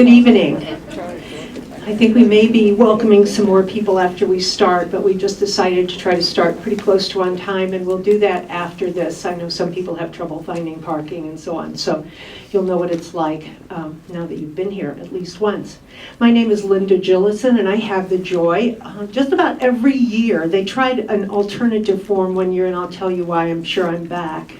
Good evening. I think we may be welcoming some more people after we start, but we just decided to try to start pretty close to on time, and we'll do that after this. I know some people have trouble finding parking and so on, so you'll know what it's like now that you've been here at least once. My name is Linda Gillison, and I have the joy, just about every year, they tried an alternative form one year, and I'll tell you why I'm sure I'm back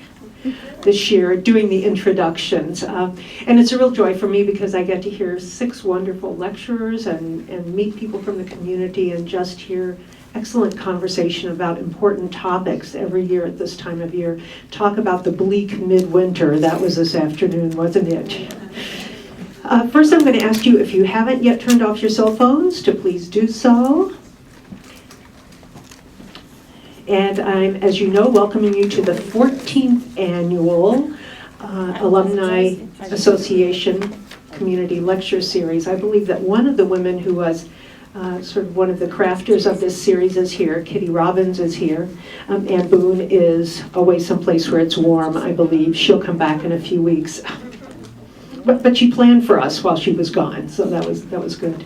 this year doing the introductions. And it's a real joy for me because I get to hear 6 wonderful lecturers and meet people from the community and just hear excellent conversation about important topics every year at this time of year. Talk about the bleak midwinter. That was this afternoon, wasn't it? First, I'm going to ask you, if you haven't yet turned off your cell phones, to please do so. And I'm, as you know, welcoming you to the 14th Annual Alumni Association Community Lecture Series. I believe that one of the women who was sort of one of the crafters of this series is here. Kitty Robbins is here. Ann Boone is away someplace where it's warm, I believe. She'll come back in a few weeks. But she planned for us while she was gone, so that was good.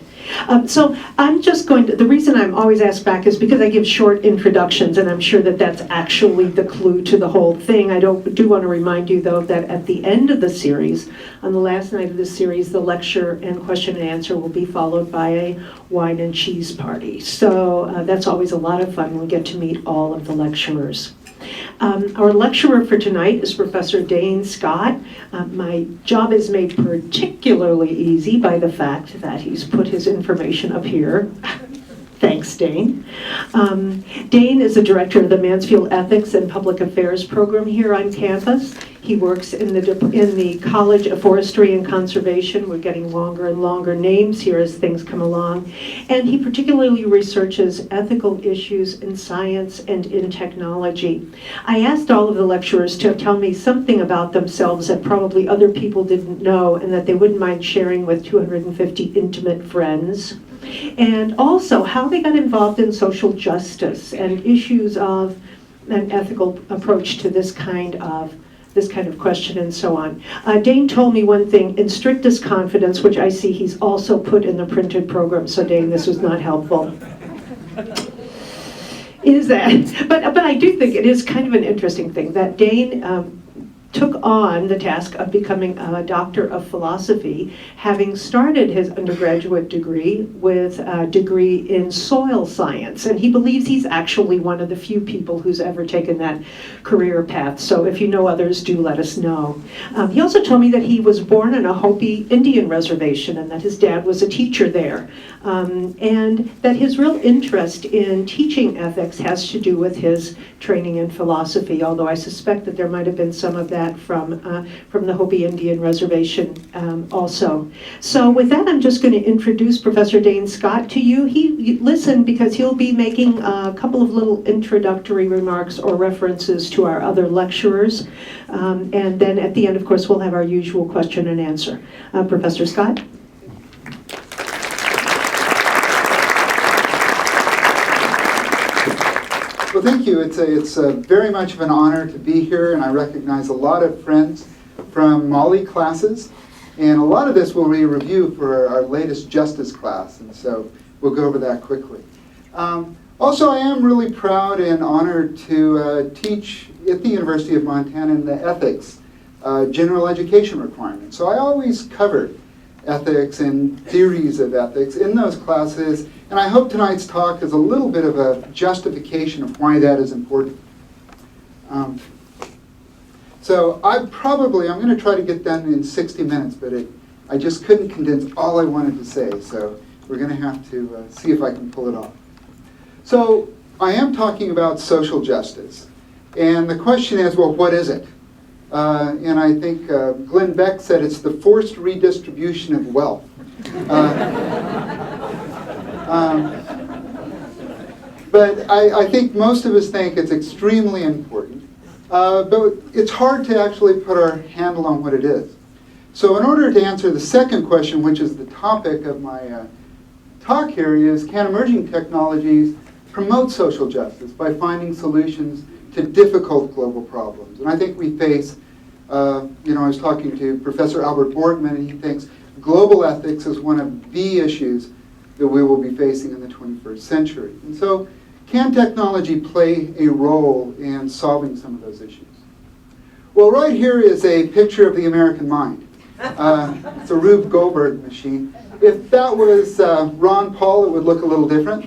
So I'm just going to, the reason I'm always asked back is because I give short introductions, and I'm sure that that's actually the clue to the whole thing. I do want to remind you, though, that at the end of the series, on the last night of the series, the lecture and question and answer will be followed by a wine and cheese party. So that's always a lot of fun when we get to meet all of the lecturers. Our lecturer for tonight is Professor Dane Scott. My job is made particularly easy by the fact that he's put his information up here. Thanks, Dane. Dane is the director of the Mansfield Ethics and Public Affairs program here on campus. He works in the College of Forestry and Conservation. We're getting longer and longer names here as things come along. And he particularly researches ethical issues in science and in technology. I asked all of the lecturers to tell me something about themselves that probably other people didn't know and that they wouldn't mind sharing with 250 intimate friends. And also how they got involved in social justice and issues of an ethical approach to this kind of question and so on. Dane told me one thing in strictest confidence, which I see he's also put in the printed program, so Dane, this was not helpful. Is that, but I do think it is kind of an interesting thing that Dane took on the task of becoming a doctor of philosophy, having started his undergraduate degree with a degree in soil science. And he believes he's actually one of the few people who's ever taken that career path. So if you know others, do let us know. He also told me that he was born on a Hopi Indian reservation and that his dad was a teacher there. And that his real interest in teaching ethics has to do with his training in philosophy, although I suspect that there might have been some of that from the Hopi Indian reservation also. So with that, I'm just going to introduce Professor Dane Scott to you. Listen, because he'll be making a couple of little introductory remarks or references to our other lecturers. And then at the end, of course, we'll have our usual question and answer. Professor Scott? Well, thank you. It's very much of an honor to be here, and I recognize a lot of friends from Molly classes, and a lot of this will be a review for our latest justice class, and so we'll go over that quickly. Also, I am really proud and honored to teach at the University of Montana in the ethics general education requirement. So I always covered ethics and theories of ethics in those classes, and I hope tonight's talk is a little bit of a justification of why that is important. So I'm going to try to get done in 60 minutes, but I just couldn't condense all I wanted to say, so we're going to have to see if I can pull it off. So I am talking about social justice, and the question is, well, what is it? And I think Glenn Beck said it's the forced redistribution of wealth. But I think most of us think it's extremely important. But it's hard to actually put our handle on what it is. So in order to answer the second question, which is the topic of my talk here, is can emerging technologies promote social justice by finding solutions to difficult global problems? And I think we face, I was talking to Professor Albert Borgman, and he thinks global ethics is one of the issues that we will be facing in the 21st century. And so, can technology play a role in solving some of those issues? Well, right here is a picture of the American mind. It's a Rube Goldberg machine. If that was Ron Paul, it would look a little different.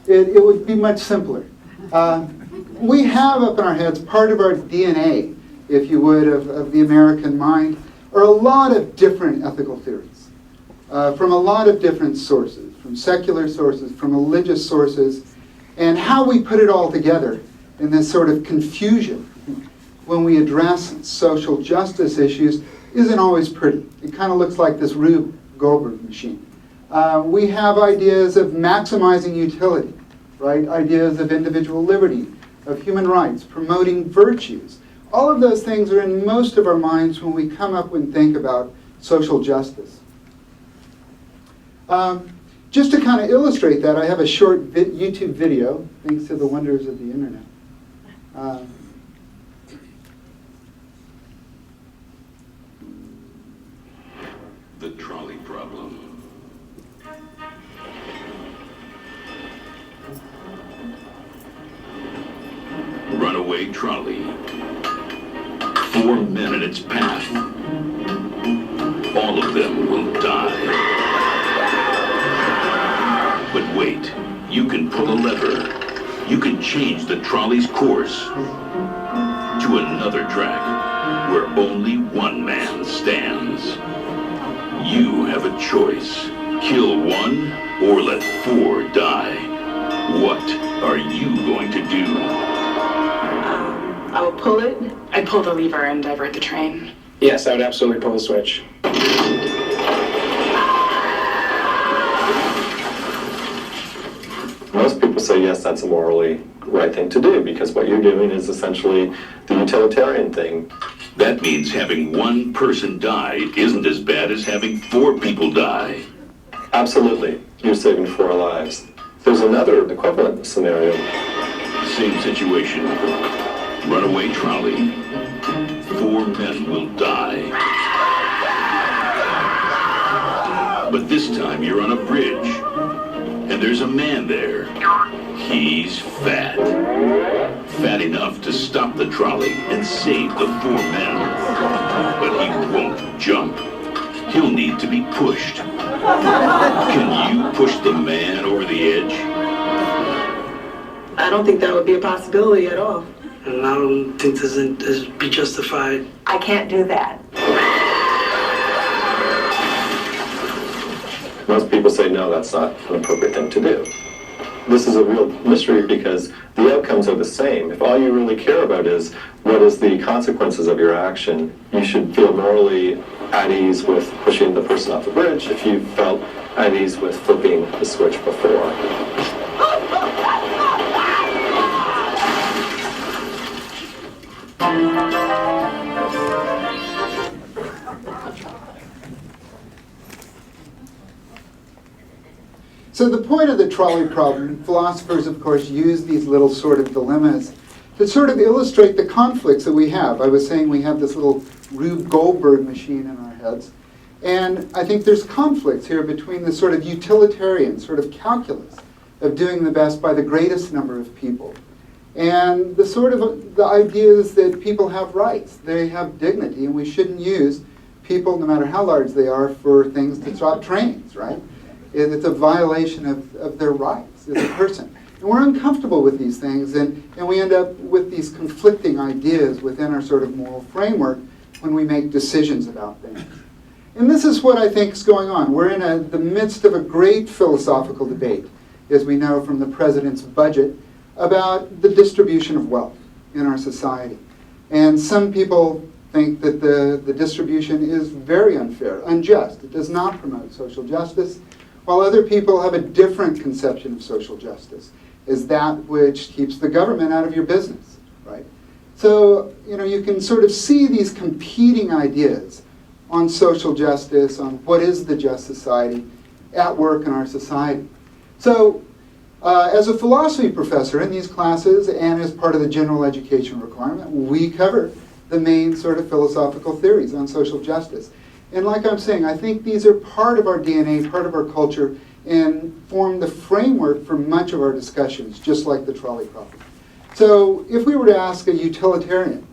It would be much simpler. We have up in our heads part of our DNA, if you would, of the American mind, are a lot of different ethical theories from a lot of different sources, from secular sources, from religious sources, and how we put it all together in this sort of confusion when we address social justice issues isn't always pretty. It kind of looks like this Rube Goldberg machine. We have ideas of maximizing utility, right? Ideas of individual liberty, of human rights, promoting virtues. All of those things are in most of our minds when we come up and think about social justice. Just to kind of illustrate that, I have a short YouTube video, thanks to the wonders of the internet. The trolley problem. Runaway trolley. 4 men in its path. All of them will die. But wait, you can pull a lever. You can change the trolley's course to another track where only one man stands. You have a choice. Kill one or let 4 die. What are you going to do? I will pull it. I'd pull the lever and divert the train. Yes, I would absolutely pull the switch. Most people say, yes, that's a morally right thing to do, because what you're doing is essentially the utilitarian thing. That means having one person die isn't as bad as having 4 people die. Absolutely. You're saving 4 lives. There's another equivalent scenario. Same situation. Runaway trolley. 4 men will die. But this time you're on a bridge. And there's a man there. He's fat. Fat enough to stop the trolley and save the 4 men. But he won't jump. He'll need to be pushed. Can you push the man over the edge? I don't think that would be a possibility at all. And I don't think this be justified. I can't do that. Most people say, no, that's not an appropriate thing to do. This is a real mystery because the outcomes are the same. If all you really care about is what is the consequences of your action, you should feel morally at ease with pushing the person off the bridge if you felt at ease with flipping the switch before. So the point of the trolley problem, philosophers, of course, use these little sort of dilemmas to sort of illustrate the conflicts that we have. I was saying we have this little Rube Goldberg machine in our heads. And I think there's conflicts here between the sort of utilitarian, sort of calculus of doing the best by the greatest number of people, and the sort of the ideas that people have rights, they have dignity, and we shouldn't use people, no matter how large they are, for things to stop trains, right? It's a violation of their rights as a person. And we're uncomfortable with these things, and we end up with these conflicting ideas within our sort of moral framework when we make decisions about things. And this is what I think is going on. We're in the midst of a great philosophical debate, as we know from the president's budget, about the distribution of wealth in our society. And some people think that the distribution is very unfair, unjust. It does not promote social justice, while other people have a different conception of social justice, as that which keeps the government out of your business, right? So, you can sort of see these competing ideas on social justice, on what is the just society, at work in our society. So, as a philosophy professor in these classes and as part of the general education requirement, we cover the main sort of philosophical theories on social justice. And like I'm saying, I think these are part of our DNA, part of our culture, and form the framework for much of our discussions, just like the trolley problem. So if we were to ask a utilitarian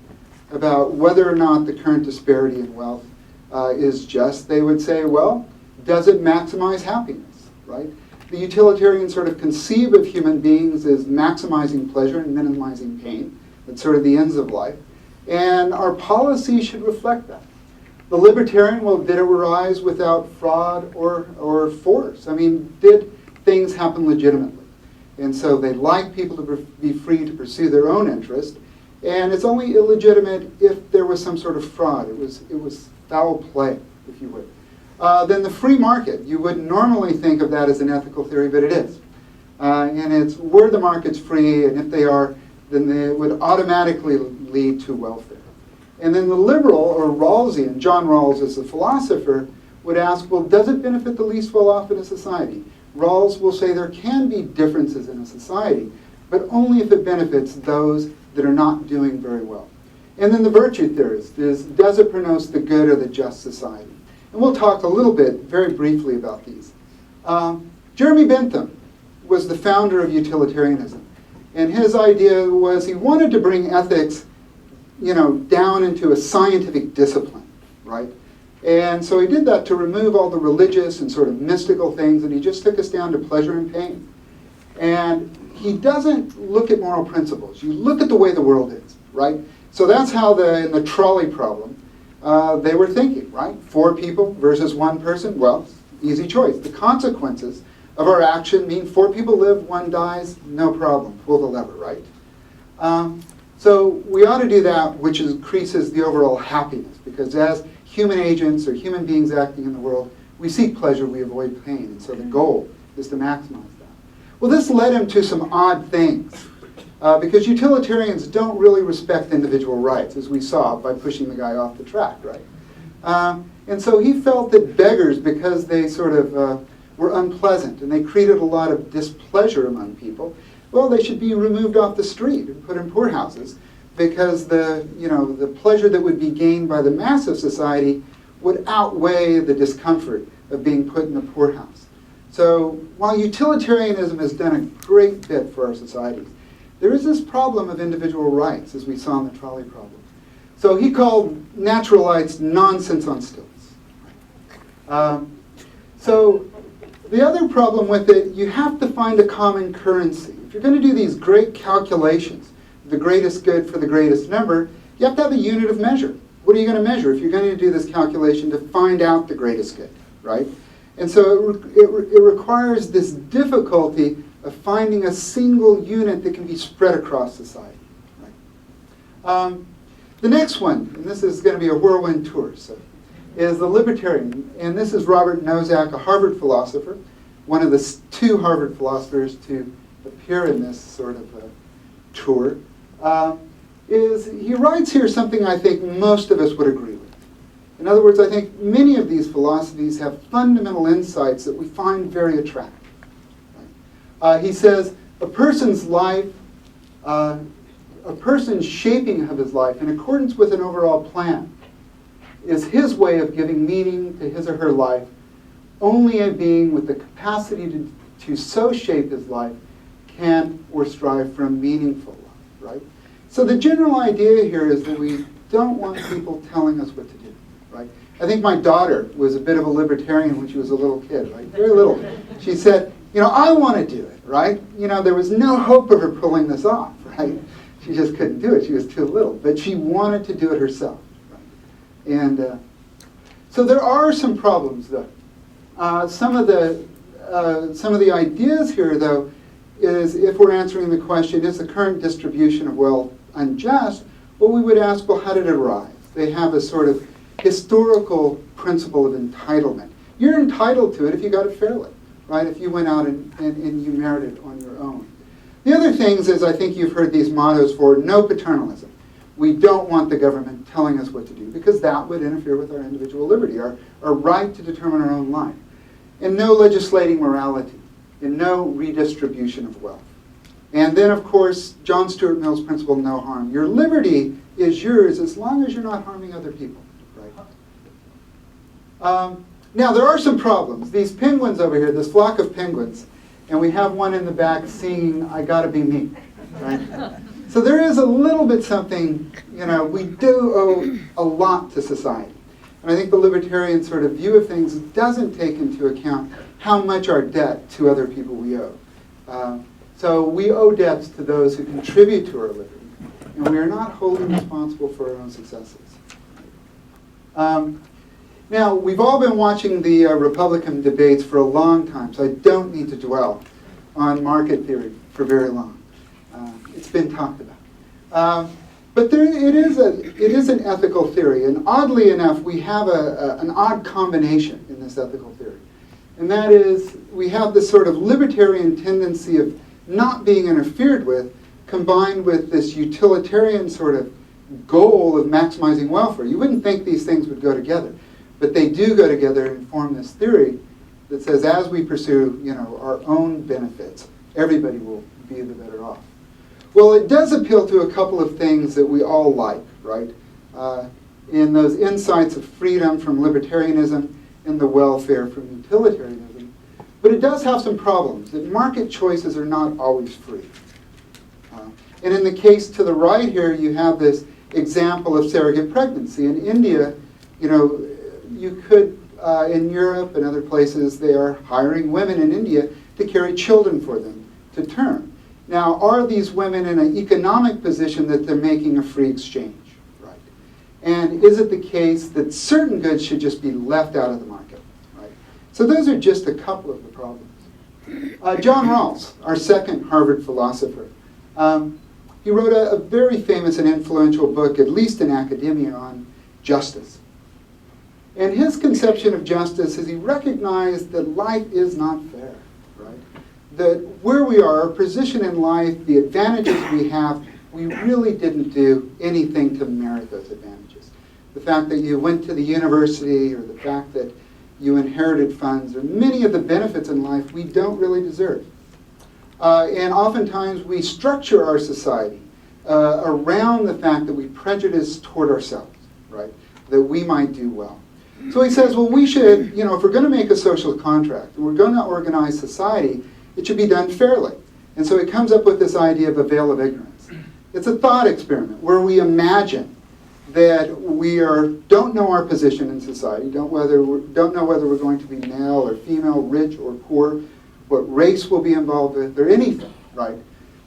about whether or not the current disparity in wealth is just, they would say, well, does it maximize happiness, right? The utilitarians sort of conceive of human beings as maximizing pleasure and minimizing pain. That's sort of the ends of life. And our policy should reflect that. The libertarian, well, did it arise without fraud or force? I mean, did things happen legitimately? And so they like people to be free to pursue their own interest. And it's only illegitimate if there was some sort of fraud. It was foul play, if you would. Then the free market, you wouldn't normally think of that as an ethical theory, but it is. And it's were the markets free, and if they are, then they would automatically lead to welfare. And then the liberal, or Rawlsian, John Rawls as a philosopher, would ask, well, does it benefit the least well-off in a society? Rawls will say there can be differences in a society, but only if it benefits those that are not doing very well. And then the virtue theorist is, does it promote the good or the just society? And we'll talk a little bit, very briefly, about these. Jeremy Bentham was the founder of utilitarianism. And his idea was he wanted to bring ethics, down into a scientific discipline, right? And so he did that to remove all the religious and sort of mystical things, and he just took us down to pleasure and pain. And he doesn't look at moral principles. You look at the way the world is, right? So that's how in the trolley problem, they were thinking, right? 4 people versus 1 person, well, easy choice. The consequences of our action mean 4 people live, 1 dies, no problem, pull the lever, right? So we ought to do that, which increases the overall happiness, because as human agents or human beings acting in the world, we seek pleasure, we avoid pain, and so the goal is to maximize that. Well, this led him to some odd things, because utilitarians don't really respect individual rights, as we saw by pushing the guy off the track, right? And so he felt that beggars, because they sort of were unpleasant and they created a lot of displeasure among people, well, they should be removed off the street and put in poorhouses, because the pleasure that would be gained by the mass of society would outweigh the discomfort of being put in a poorhouse. So while utilitarianism has done a great bit for our societies, there is this problem of individual rights, as we saw in the trolley problem. So he called natural rights nonsense on stilts. So the other problem with it, you have to find a common currency. If you're going to do these great calculations, the greatest good for the greatest number, you have to have a unit of measure. What are you going to measure if you're going to do this calculation to find out the greatest good, right? And so it requires this difficulty of finding a single unit that can be spread across society. Right? The next one, and this is going to be a whirlwind tour, so, is the Libertarian. And this is Robert Nozick, a Harvard philosopher, one of the 2 Harvard philosophers to appear in this sort of tour. He writes here something I think most of us would agree with. In other words, I think many of these philosophies have fundamental insights that we find very attractive. Right? He says, a person's life, a person's shaping of his life in accordance with an overall plan is his way of giving meaning to his or her life. Only a being with the capacity to so shape his life can or strive for a meaningful life, right? So the general idea here is that we don't want people telling us what to do, right? I think my daughter was a bit of a libertarian when she was a little kid, right? Very little. She said, I want to do it, right? There was no hope of her pulling this off, right? She just couldn't do it. She was too little. But she wanted to do it herself, right? And so there are some problems, though. Some of the ideas here, though, is if we're answering the question, is the current distribution of wealth unjust? Well, we would ask, well, how did it arise? They have a sort of historical principle of entitlement. You're entitled to it if you got it fairly, right? If you went out and you merited it on your own. The other things is, I think you've heard these mottos for no paternalism. We don't want the government telling us what to do, because that would interfere with our individual liberty, our right to determine our own life. And no legislating morality, and no redistribution of wealth. And then, of course, John Stuart Mill's principle, no harm. Your liberty is yours as long as you're not harming other people, right? Now, there are some problems. These penguins over here, this flock of penguins, and we have one in the back singing, "I Gotta Be Me," right? So there is a little bit something, we do owe a lot to society. And I think the libertarian sort of view of things doesn't take into account how much our debt to other people we owe. So we owe debts to those who contribute to our liberty, and we are not wholly responsible for our own successes. Now, we've all been watching the Republican debates for a long time, so I don't need to dwell on market theory for very long. It's been talked about. But it is an ethical theory, and oddly enough, we have an odd combination in this ethical theory. And that is, we have this sort of libertarian tendency of not being interfered with, combined with this utilitarian sort of goal of maximizing welfare. You wouldn't think these things would go together, but they do go together and form this theory that says as we pursue, our own benefits, everybody will be the better off. Well, it does appeal to a couple of things that we all like, right? In those insights of freedom from libertarianism and the welfare from utilitarianism. But it does have some problems, that market choices are not always free. And in the case to the right here, you have this example of surrogate pregnancy. In India, you could, in Europe and other places, they are hiring women in India to carry children for them to term. Now, are these women in an economic position that they're making a free exchange, right? And is it the case that certain goods should just be left out of the market, right? So those are just a couple of the problems. John Rawls, our second Harvard philosopher, he wrote a very famous and influential book, at least in academia, on justice. And his conception of justice is he recognized that life is not fair, right? That where we are, our position in life, the advantages we have, we really didn't do anything to merit those advantages. The fact that you went to the university, or the fact that you inherited funds, or many of the benefits in life we don't really deserve. And oftentimes we structure our society around the fact that we prejudice toward ourselves, right? That we might do well. So he says, well, we should, if we're going to make a social contract, and we're going to organize society, it should be done fairly. And so he comes up with this idea of a veil of ignorance. It's a thought experiment where we imagine that we don't know our position in society, don't know whether we're going to be male or female, rich or poor, what race we'll be involved with, or anything, right?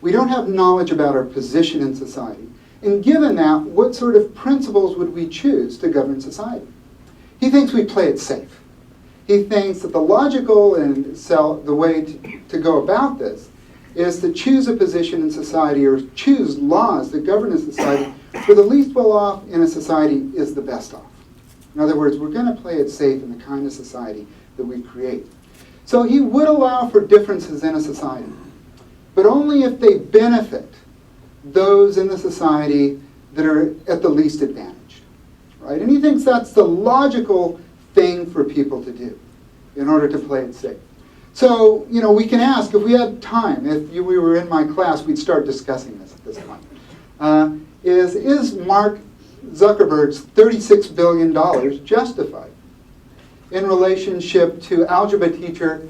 We don't have knowledge about our position in society. And given that, what sort of principles would we choose to govern society? He thinks we play it safe. He thinks that the logical and the way to go about this is to choose a position in society or choose laws that govern a society where the least well off in a society is the best off. In other words, we're going to play it safe in the kind of society that we create. So he would allow for differences in a society, but only if they benefit those in the society that are at the least advantaged. Right? And he thinks that's the logical thing for people to do in order to play it safe. So, we can ask, if we had time, if we were in my class, we'd start discussing this at this point. Is Mark Zuckerberg's $36 billion justified in relationship to algebra teacher,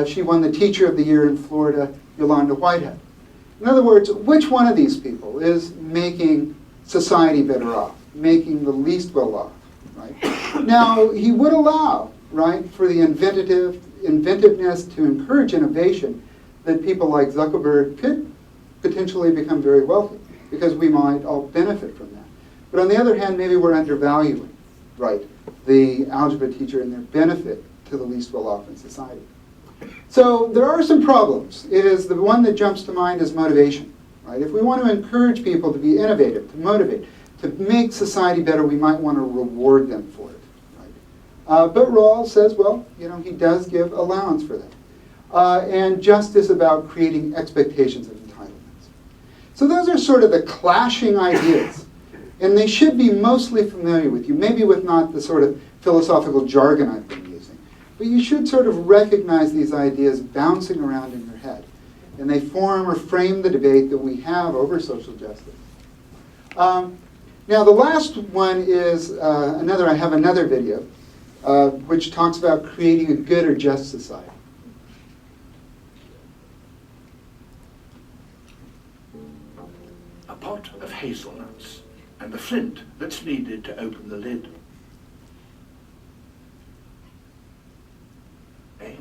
she won the Teacher of the Year in Florida, Yolanda Whitehead? In other words, which one of these people is making society better off, making the least well off, right? Now, he would allow, right, for the inventiveness to encourage innovation, that people like Zuckerberg could potentially become very wealthy, because we might all benefit from that. But on the other hand, maybe we're undervaluing, right, the algebra teacher and their benefit to the least well off in society. So there are some problems. The one that jumps to mind is motivation, right? If we want to encourage people to be innovative, to motivate, to make society better, we might want to reward them for it, right? But Rawls says, well, he does give allowance for that. And justice about creating expectations of entitlements. So those are sort of the clashing ideas. And they should be mostly familiar with you, maybe with not the sort of philosophical jargon I've been using. But you should sort of recognize these ideas bouncing around in your head. And they form or frame the debate that we have over social justice. Now the last one is I have another video. which talks about creating a good or just society. A pot of hazelnuts and the flint that's needed to open the lid. Eh?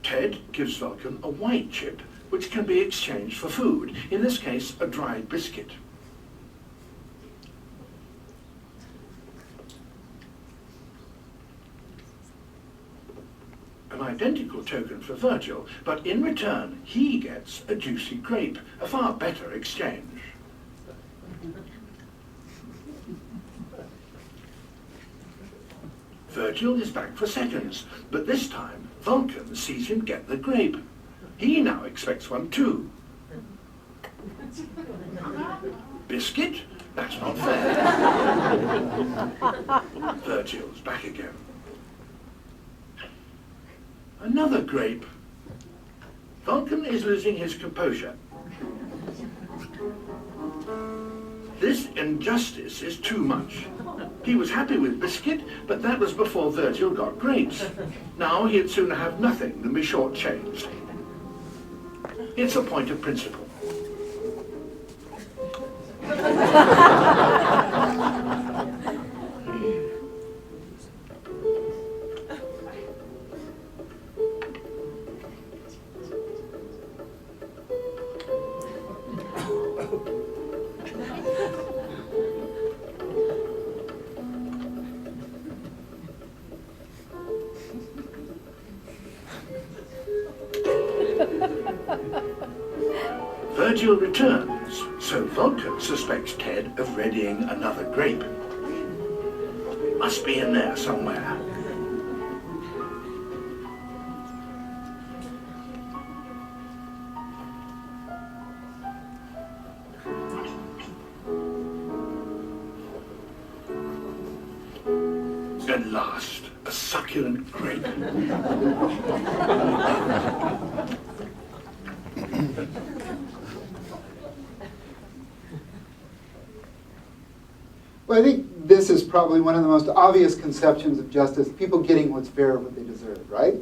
Ted gives Vulcan a white chip, which can be exchanged for food, in this case, a dried biscuit. An identical token for Virgil, but in return, he gets a juicy grape, a far better exchange. Virgil is back for seconds, but this time, Vulcan sees him get the grape. He now expects one too. Biscuit? That's not fair. Virgil's back again. Another grape. Vulcan is losing his composure. This injustice is too much. He was happy with biscuit, but that was before Virgil got grapes. Now he'd sooner have nothing than be shortchanged. It's a point of principle. Virgil returns, so Vulcan suspects Ted of readying another grape. Must be in there somewhere. At last, a succulent grape. Well, I think this is probably one of the most obvious conceptions of justice, people getting what's fair, what they deserve, right?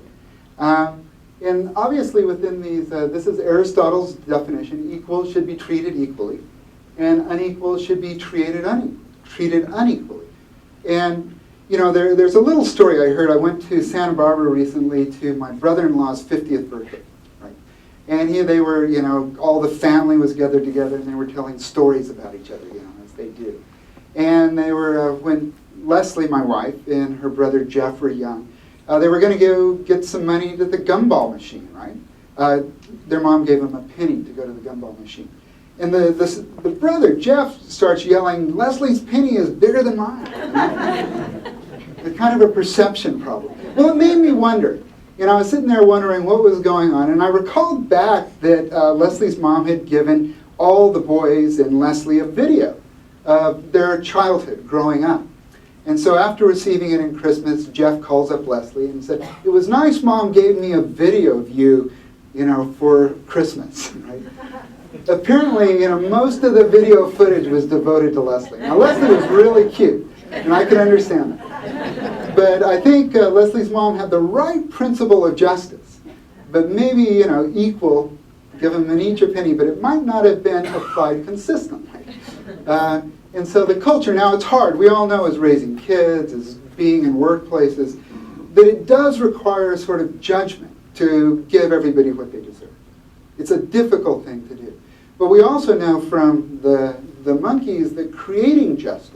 And obviously within these, this is Aristotle's definition, equal should be treated equally, and unequal should be treated unequally. And, you know, there's a little story I heard. I went to Santa Barbara recently to my brother-in-law's 50th birthday, right? And here they were, you know, all the family was gathered together, and they were telling stories about each other, you know, as they do. And they were, when Leslie, my wife, and her brother Jeff were young, they were going to go get some money to the gumball machine, right? Their mom gave them a penny to go to the gumball machine. And the brother, Jeff, starts yelling, "Leslie's penny is bigger than mine." It's kind of a perception problem. Well, it made me wonder. You know, I was sitting there wondering what was going on, and I recalled back that Leslie's mom had given all the boys and Leslie a video of their childhood growing up. And so after receiving it in Christmas, Jeff calls up Leslie and said, "It was nice Mom gave me a video of you, you know, for Christmas." Right? Apparently, you know, most of the video footage was devoted to Leslie. Now, Leslie was really cute, and I can understand that. But I think Leslie's mom had the right principle of justice, but maybe, you know, equal, give them an each a penny, but it might not have been applied consistently. And so the culture, now it's hard, we all know as raising kids, as being in workplaces, that it does require a sort of judgment to give everybody what they deserve. It's a difficult thing to do. But we also know from the monkeys that creating justice,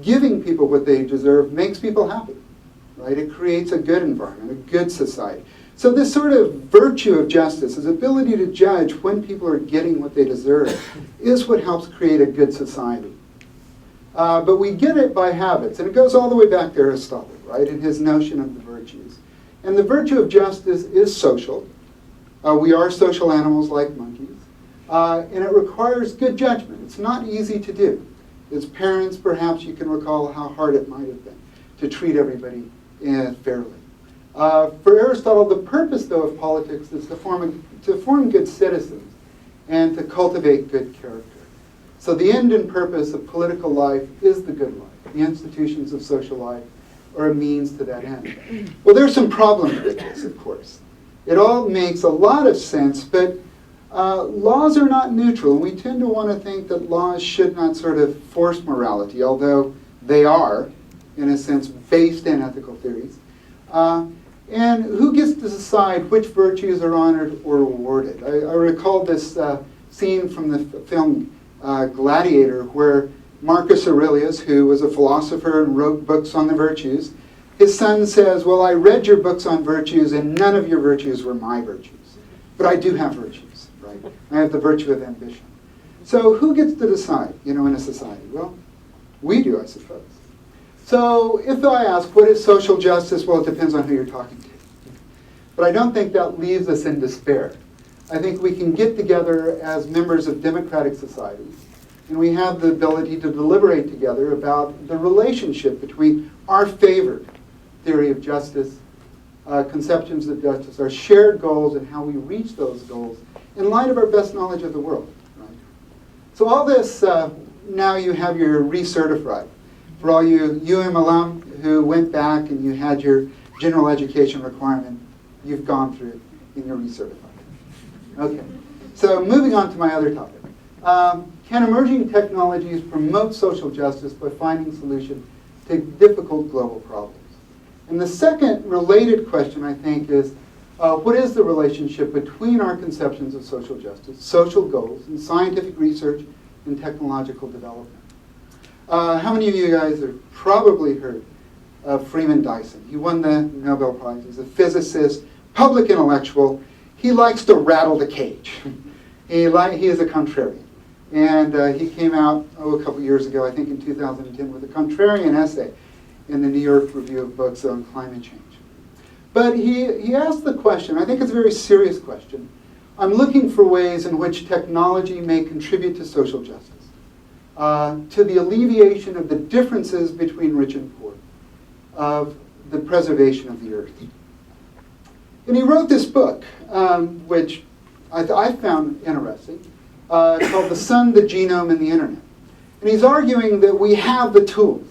giving people what they deserve, makes people happy, right? It creates a good environment, a good society. So this sort of virtue of justice, this ability to judge when people are getting what they deserve, is what helps create a good society. But we get it by habits, and it goes all the way back to Aristotle, right, in his notion of the virtues. And the virtue of justice is social. We are social animals like monkeys. And it requires good judgment. It's not easy to do. As parents, perhaps you can recall how hard it might have been to treat everybody fairly. For Aristotle, the purpose, though, of politics is to form good citizens and to cultivate good character. So the end and purpose of political life is the good life. The institutions of social life are a means to that end. Well, there's some problems with this, of course. It all makes a lot of sense, but laws are not neutral. And we tend to want to think that laws should not sort of force morality, although they are, in a sense, based in ethical theories. And who gets to decide which virtues are honored or rewarded? I recall this scene from the film Gladiator, where Marcus Aurelius, who was a philosopher and wrote books on the virtues, his son says, well, I read your books on virtues and none of your virtues were my virtues. But I do have virtues, right? I have the virtue of ambition. So who gets to decide, in a society? Well, we do, I suppose. So if I ask, what is social justice? Well, it depends on who you're talking to. But I don't think that leaves us in despair. I think we can get together as members of democratic societies, and we have the ability to deliberate together about the relationship between our favored theory of justice, conceptions of justice, our shared goals, and how we reach those goals in light of our best knowledge of the world. Right? So all this, now you have your recertified. For all you UM alum who went back and you had your general education requirement, you've gone through it and you're recertified. Okay, so moving on to my other topic. Can emerging technologies promote social justice by finding solutions to difficult global problems? And the second related question, I think, is what is the relationship between our conceptions of social justice, social goals, and scientific research and technological development? How many of you guys have probably heard of Freeman Dyson? He won the Nobel Prize. He's a physicist, public intellectual. He likes to rattle the cage. He is a contrarian. And he came out, a couple years ago, I think in 2010, with a contrarian essay in the New York Review of Books on climate change. But he asked the question, I think it's a very serious question. I'm looking for ways in which technology may contribute to social justice, to the alleviation of the differences between rich and poor, of the preservation of the earth. And he wrote this book, which I found interesting, called The Sun, the Genome, and the Internet. And he's arguing that we have the tools.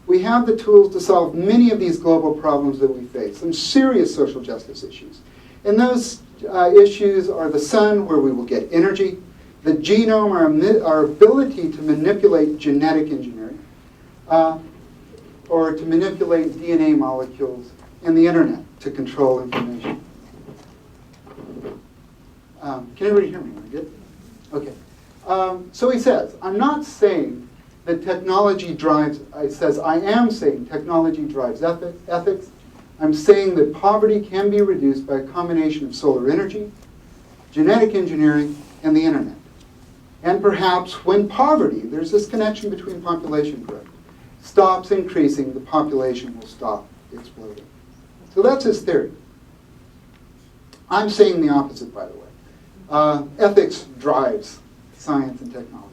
We have the tools to solve many of these global problems that we face, some serious social justice issues. And those issues are the sun, where we will get energy, the genome, our ability to manipulate genetic engineering, or to manipulate DNA molecules, and the internet to control information. Can everybody hear me? Am I good? Okay. So he says, I'm not saying that technology drives, I am saying technology drives ethics. I'm saying that poverty can be reduced by a combination of solar energy, genetic engineering, and the internet. And perhaps when poverty, there's this connection between population growth, stops increasing, the population will stop exploding. So that's his theory. I'm saying the opposite, by the way. Ethics drives science and technology.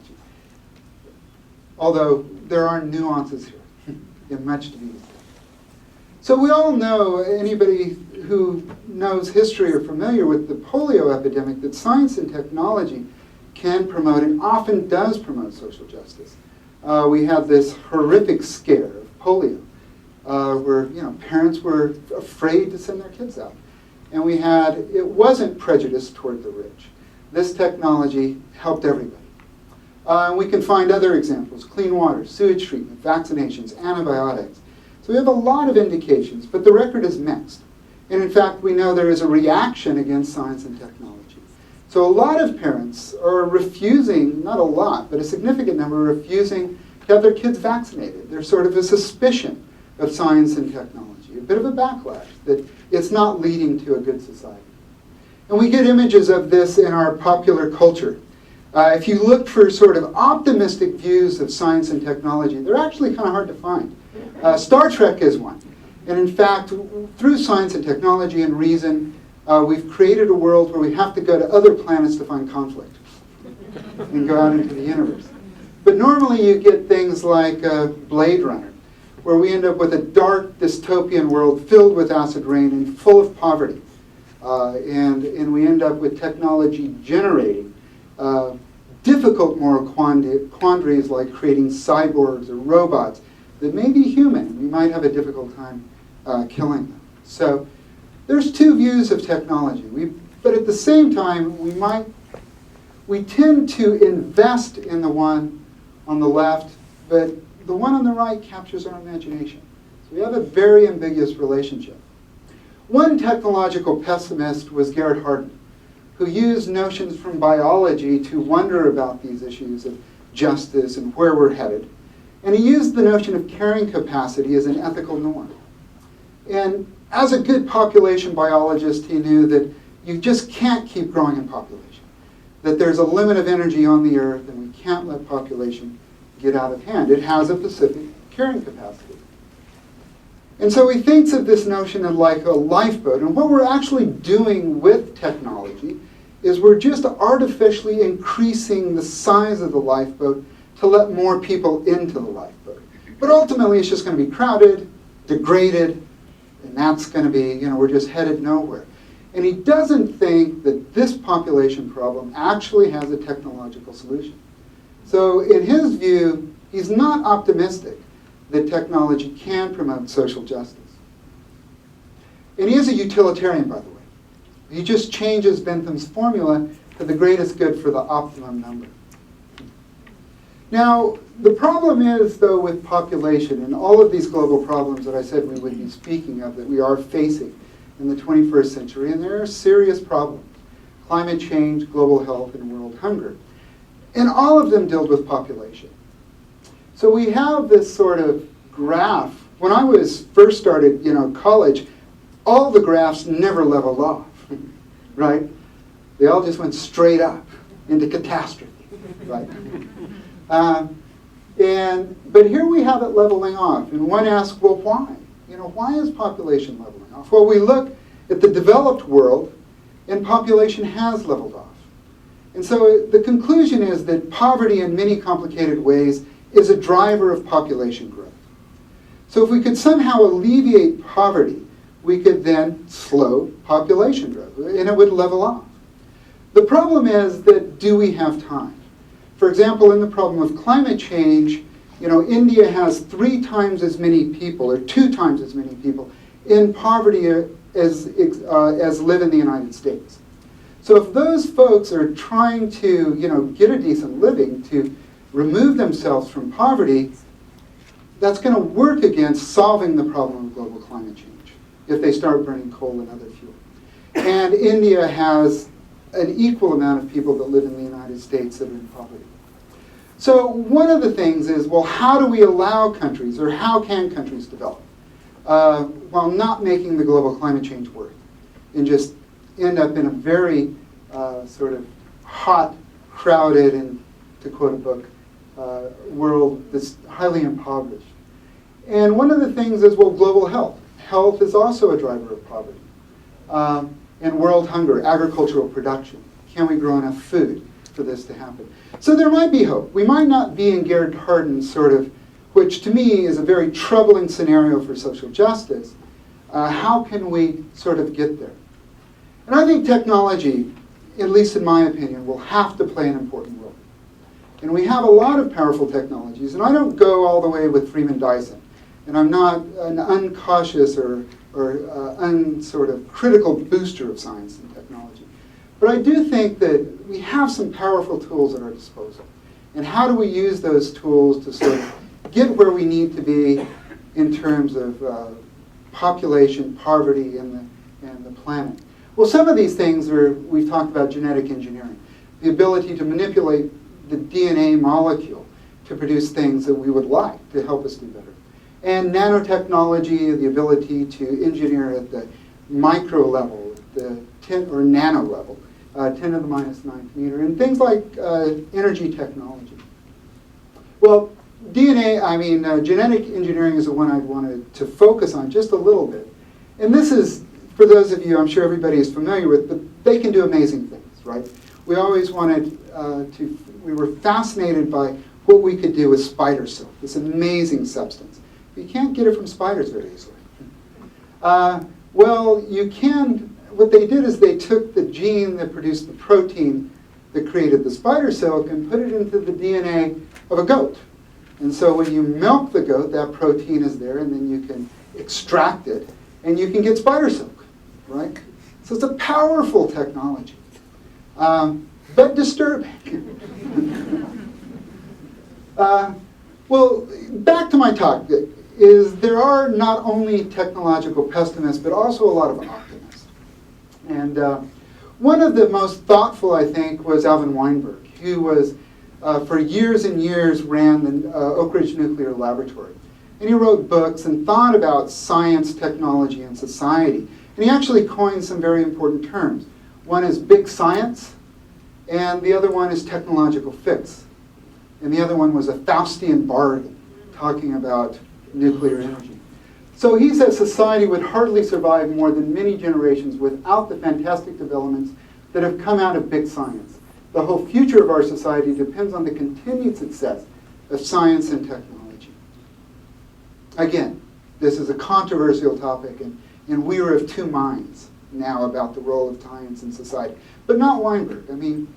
Although there are nuances here, and much to be discussed. So we all know, anybody who knows history or familiar with the polio epidemic, that science and technology can promote and often does promote social justice. We had this horrific scare of polio, where parents were afraid to send their kids out. And it wasn't prejudice toward the rich. This technology helped everybody. We can find other examples: clean water, sewage treatment, vaccinations, antibiotics. So we have a lot of indications, but the record is mixed. And in fact, we know there is a reaction against science and technology. So a lot of parents are refusing, not a lot, but a significant number are refusing to have their kids vaccinated. There's sort of a suspicion of science and technology, a bit of a backlash that it's not leading to a good society. And we get images of this in our popular culture. If you look for sort of optimistic views of science and technology, they're actually kind of hard to find. Star Trek is one. And in fact, through science and technology and reason, we've created a world where we have to go to other planets to find conflict and go out into the universe. But normally you get things like Blade Runner, where we end up with a dark dystopian world filled with acid rain and full of poverty. And we end up with technology generating difficult moral quandaries like creating cyborgs or robots that may be human. We might have a difficult time killing them. So there's two views of technology. But at the same time, we tend to invest in the one on the left, but the one on the right captures our imagination. So we have a very ambiguous relationship. One technological pessimist was Garrett Hardin, who used notions from biology to wonder about these issues of justice and where we're headed. And he used the notion of carrying capacity as an ethical norm. And as a good population biologist, he knew that you just can't keep growing in population, that there's a limit of energy on the earth and we can't let population get out of hand. It has a specific carrying capacity. And so he thinks of this notion of like a lifeboat. And what we're actually doing with technology is we're just artificially increasing the size of the lifeboat to let more people into the lifeboat. But ultimately, it's just going to be crowded, degraded, and that's going to be, we're just headed nowhere. And he doesn't think that this population problem actually has a technological solution. So in his view, he's not optimistic that technology can promote social justice. And he is a utilitarian, by the way. He just changes Bentham's formula to the greatest good for the optimum number. Now, the problem is, though, with population and all of these global problems that I said we would be speaking of, that we are facing in the 21st century, and there are serious problems: climate change, global health, and world hunger. And all of them deal with population. So we have this sort of graph. When I first started, college, all the graphs never leveled off, right? They all just went straight up into catastrophe, right? But here we have it leveling off, and one asks, well, why? Why is population leveling off? Well, we look at the developed world, and population has leveled off. And so the conclusion is that poverty in many complicated ways is a driver of population growth. So if we could somehow alleviate poverty, we could then slow population growth, and it would level off. The problem is that, do we have time? For example, in the problem of climate change, India has 3 times as many people, or 2 times as many people, in poverty as live in the United States. So if those folks are trying to, get a decent living, to remove themselves from poverty, that's going to work against solving the problem of global climate change if they start burning coal and other fuel. And India has an equal amount of people that live in the United States that are in poverty. So one of the things is, well, how do we allow countries, or how can countries develop while not making the global climate change work and just end up in a very sort of hot, crowded, and to quote a book, world that's highly impoverished. And one of the things is, well, global health. Health is also a driver of poverty. And world hunger, agricultural production. Can we grow enough food for this to happen? So there might be hope. We might not be in Garrett Hardin's sort of, which to me is a very troubling scenario for social justice. How can we sort of get there? And I think technology, at least in my opinion, will have to play an important role. And we have a lot of powerful technologies, and I don't go all the way with Freeman Dyson. And I'm not an uncautious or sort of critical booster of science and technology. But I do think that we have some powerful tools at our disposal. And how do we use those tools to sort of get where we need to be in terms of population, poverty, and the planet? Well, some of these things we've talked about genetic engineering, the ability to manipulate the DNA molecule to produce things that we would like to help us do better. And nanotechnology, the ability to engineer at the micro level, the 10 or nano level, 10 to the minus 9th meter, and things like energy technology. Well, genetic engineering is the one I wanted to focus on just a little bit. And this is, for those of you I'm sure everybody is familiar with, but they can do amazing things, right? We always wanted we were fascinated by what we could do with spider silk, this amazing substance. You can't get it from spiders very easily. Well, you can. What they did is they took the gene that produced the protein that created the spider silk and put it into the DNA of a goat. And so when you milk the goat, that protein is there, and then you can extract it, and you can get spider silk, right? So it's a powerful technology, but disturbing. Well, back to my talk, is there are not only technological pessimists, but also a lot of optimists. And one of the most thoughtful, I think, was Alvin Weinberg, who was, for years and years, ran the Oak Ridge Nuclear Laboratory. And he wrote books and thought about science, technology, and society. And he actually coined some very important terms. One is big science, and the other one is technological fix. And the other one was a Faustian bargain, talking about nuclear energy. So he said society would hardly survive more than many generations without the fantastic developments that have come out of big science. The whole future of our society depends on the continued success of science and technology. Again, this is a controversial topic, and we are of two minds now about the role of science in society, but not Weinberg. I mean,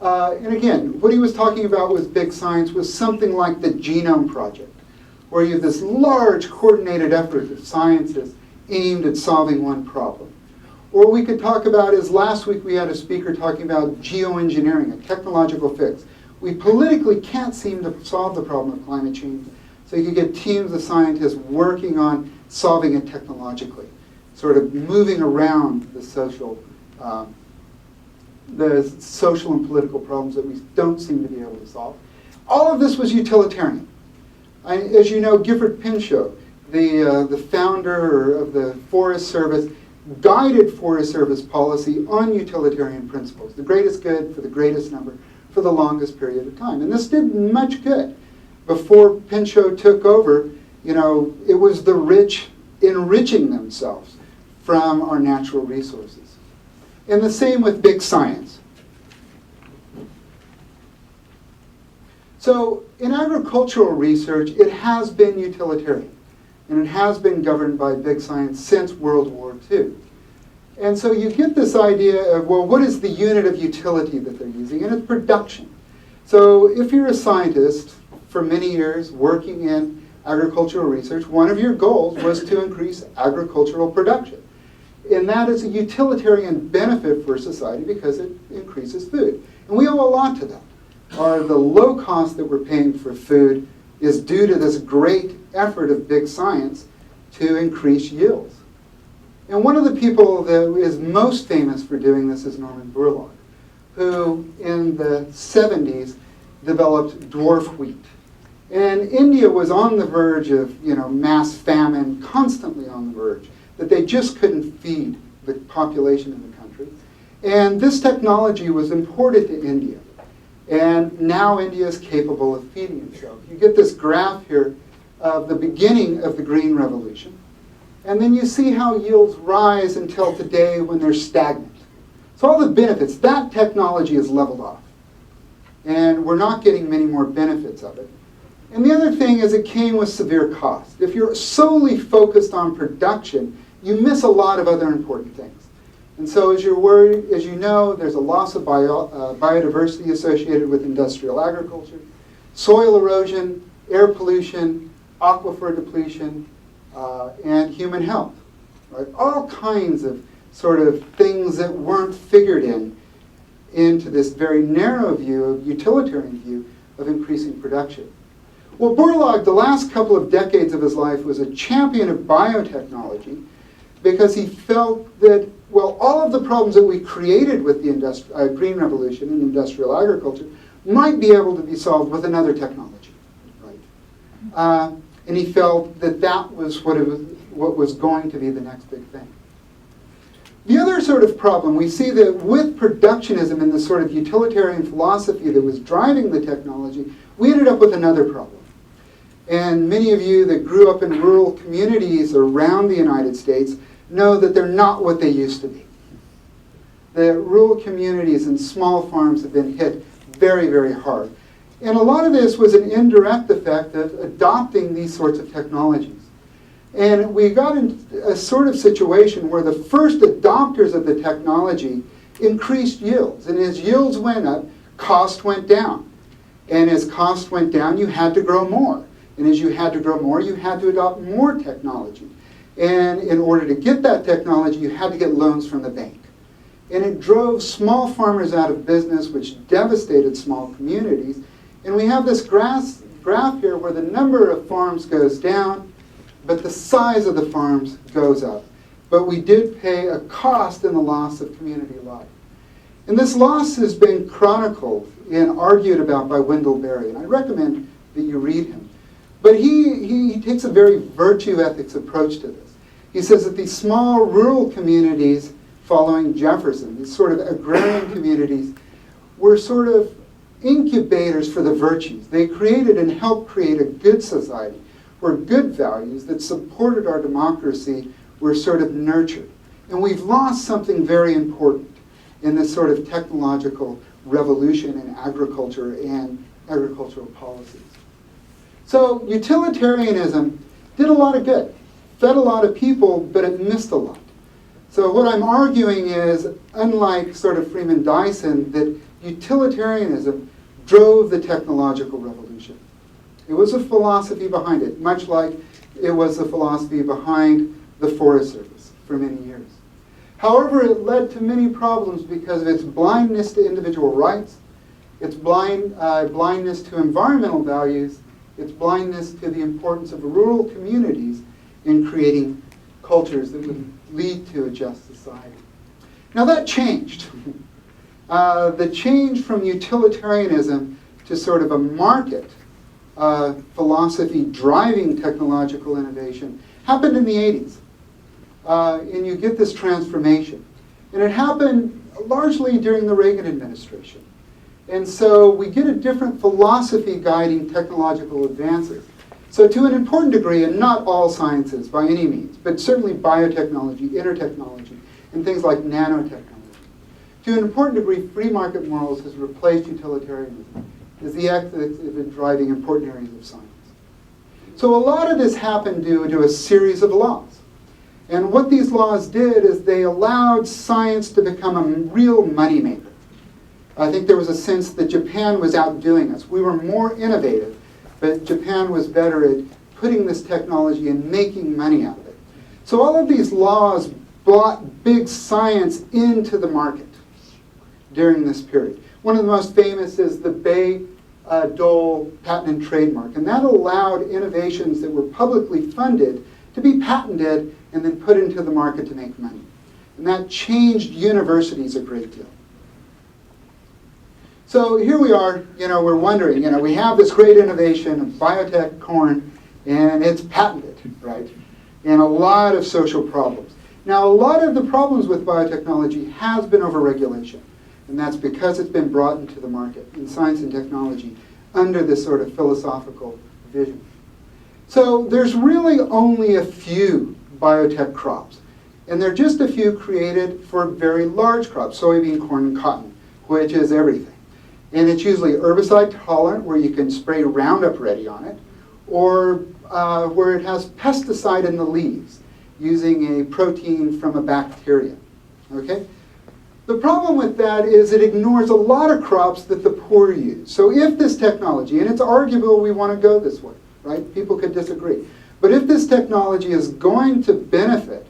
and again, what he was talking about with big science was something like the Genome Project, where you have this large coordinated effort of scientists aimed at solving one problem. Or we could talk about, as last week we had a speaker talking about geoengineering, a technological fix. We politically can't seem to solve the problem of climate change, so you could get teams of scientists working on solving it technologically, sort of moving around the social and political problems that we don't seem to be able to solve. All of this was utilitarian. As you know, Gifford Pinchot, the founder of the Forest Service, guided Forest Service policy on utilitarian principles, the greatest good for the greatest number for the longest period of time. And this did much good. Before Pinchot took over, you know, it was the rich enriching themselves from our natural resources. And the same with big science. So in agricultural research, it has been utilitarian, and it has been governed by big science since World War II. And so you get this idea of, well, what is the unit of utility that they're using? And it's production. So if you're a scientist for many years working in agricultural research, one of your goals was to increase agricultural production. And that is a utilitarian benefit for society because it increases food. And we owe a lot to that. The low cost that we're paying for food is due to this great effort of big science to increase yields. And one of the people that is most famous for doing this is Norman Borlaug, who in the 70s developed dwarf wheat. And India was on the verge of, you know, mass famine, constantly on the verge, that they just couldn't feed the population in the country. And this technology was imported to India. And now India is capable of feeding itself. You get this graph here of the beginning of the Green Revolution. And then you see how yields rise until today when they're stagnant. So all the benefits, that technology is leveled off. And we're not getting many more benefits of it. And the other thing is it came with severe cost. If you're solely focused on production, you miss a lot of other important things. And so as you're worried, as you know, there's a loss of biodiversity associated with industrial agriculture, soil erosion, air pollution, aquifer depletion, and human health. Right? All kinds of sort of things that weren't figured into this very narrow view, of utilitarian view, of increasing production. Well, Borlaug, the last couple of decades of his life, was a champion of biotechnology because he felt that, well, all of the problems that we created with the Green Revolution and industrial agriculture might be able to be solved with another technology, right? And he felt that that was what was going to be the next big thing. The other sort of problem, we see that with productionism and the sort of utilitarian philosophy that was driving the technology, we ended up with another problem. And many of you that grew up in rural communities around the United States know that they're not what they used to be. The rural communities and small farms have been hit very, very hard. And a lot of this was an indirect effect of adopting these sorts of technologies. And we got in a sort of situation where the first adopters of the technology increased yields. And as yields went up, cost went down. And as cost went down, you had to grow more. And as you had to grow more, you had to adopt more technology. And in order to get that technology, you had to get loans from the bank. And it drove small farmers out of business, which devastated small communities. And we have this graph here where the number of farms goes down, but the size of the farms goes up. But we did pay a cost in the loss of community life. And this loss has been chronicled and argued about by Wendell Berry, and I recommend that you read him. But he takes a very virtue ethics approach to this. He says that these small rural communities following Jefferson, these sort of agrarian communities, were sort of incubators for the virtues. They created and helped create a good society where good values that supported our democracy were sort of nurtured. And we've lost something very important in this sort of technological revolution in agriculture and agricultural policies. So utilitarianism did a lot of good, fed a lot of people, but it missed a lot. So what I'm arguing is, unlike sort of Freeman Dyson, that utilitarianism drove the technological revolution. It was a philosophy behind it, much like it was the philosophy behind the Forest Service for many years. However, it led to many problems because of its blindness to individual rights, its blindness to environmental values, its blindness to the importance of rural communities in creating cultures that would lead to a just society. Now that changed. The change from utilitarianism to sort of a market philosophy driving technological innovation happened in the 80s. And you get this transformation. And it happened largely during the Reagan administration. And so we get a different philosophy guiding technological advances. So to an important degree, and not all sciences by any means, but certainly biotechnology, intertechnology, and things like nanotechnology. To an important degree, free market morals has replaced utilitarianism as the ethics that have been driving important areas of science. So a lot of this happened due to a series of laws. And what these laws did is they allowed science to become a real moneymaker. I think there was a sense that Japan was outdoing us. We were more innovative, but Japan was better at putting this technology and making money out of it. So all of these laws brought big science into the market during this period. One of the most famous is the Bay-Dole patent and trademark, and that allowed innovations that were publicly funded to be patented and then put into the market to make money. And that changed universities a great deal. So here we are, we're wondering, we have this great innovation of biotech corn, and it's patented, right? And a lot of social problems. Now, a lot of the problems with biotechnology has been overregulation, and that's because it's been brought into the market in science and technology under this sort of philosophical vision. So there's really only a few biotech crops, and they're just a few created for very large crops, soybean, corn, and cotton, which is everything. And it's usually herbicide tolerant, where you can spray Roundup Ready on it, or where it has pesticide in the leaves, using a protein from a bacteria. Okay? The problem with that is it ignores a lot of crops that the poor use. So if this technology, and it's arguable we want to go this way, right? People could disagree. But if this technology is going to benefit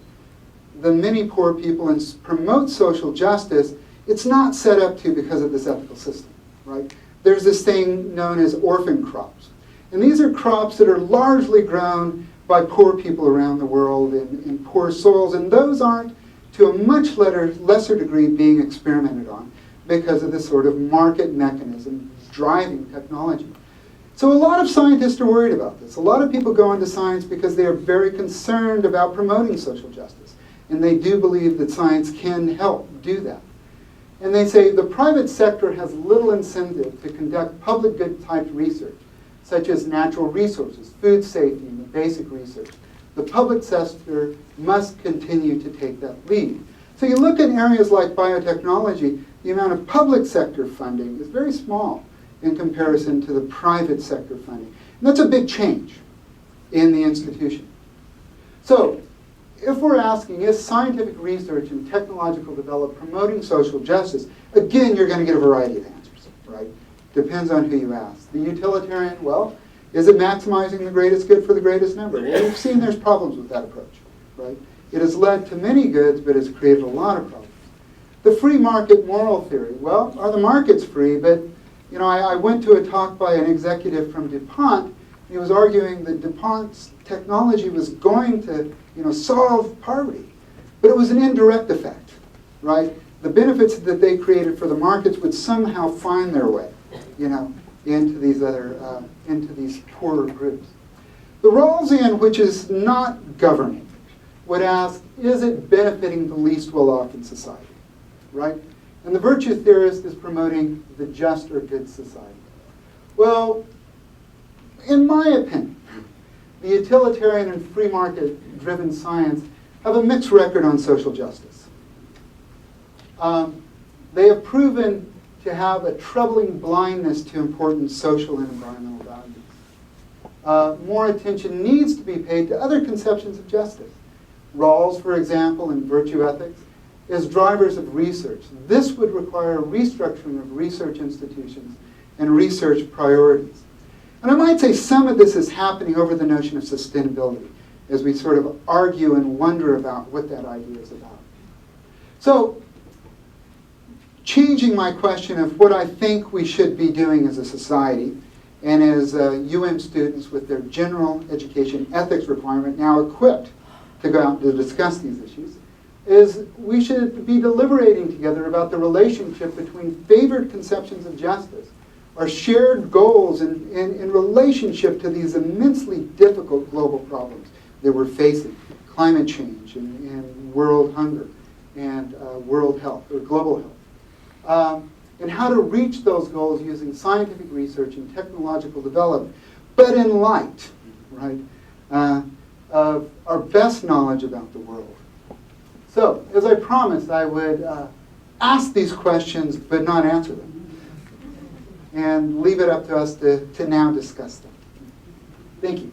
the many poor people and promote social justice, it's not set up to because of this ethical system. Right? There's this thing known as orphan crops. And these are crops that are largely grown by poor people around the world in poor soils, and those aren't, to a much lesser degree, being experimented on because of this sort of market mechanism driving technology. So a lot of scientists are worried about this. A lot of people go into science because they are very concerned about promoting social justice, and they do believe that science can help do that. And they say the private sector has little incentive to conduct public good type research, such as natural resources, food safety, and the basic research. The public sector must continue to take that lead. So you look at areas like biotechnology, the amount of public sector funding is very small in comparison to the private sector funding. And that's a big change in the institution. So if we're asking, is scientific research and technological development promoting social justice, again, you're going to get a variety of answers, right? Depends on who you ask. The utilitarian, well, is it maximizing the greatest good for the greatest number? Well, we've seen there's problems with that approach, right? It has led to many goods, but it's created a lot of problems. The free market moral theory, well, are the markets free? But, you know, I went to a talk by an executive from DuPont. He was arguing that DuPont's technology was going to, you know, solve poverty. But it was an indirect effect, right? The benefits that they created for the markets would somehow find their way, you know, into these other, into these poorer groups. The Rawlsian, which is not governing, would ask, is it benefiting the least well-off in society, right? And the virtue theorist is promoting the just or good society. Well, in my opinion, the utilitarian and free market-driven science have a mixed record on social justice. They have proven to have a troubling blindness to important social and environmental values. More attention needs to be paid to other conceptions of justice. Rawls, for example, in virtue ethics, is drivers of research. This would require a restructuring of research institutions and research priorities. And I might say some of this is happening over the notion of sustainability, as we sort of argue and wonder about what that idea is about. So, changing my question of what I think we should be doing as a society, and as UM students with their general education ethics requirement now equipped to go out to discuss these issues, is we should be deliberating together about the relationship between favored conceptions of justice, our shared goals in relationship to these immensely difficult global problems that we're facing, climate change and world hunger and world health or global health. And how to reach those goals using scientific research and technological development, but in light, right, of our best knowledge about the world. So, as I promised, I would ask these questions, but not answer them, and leave it up to us to now discuss them. Thank you.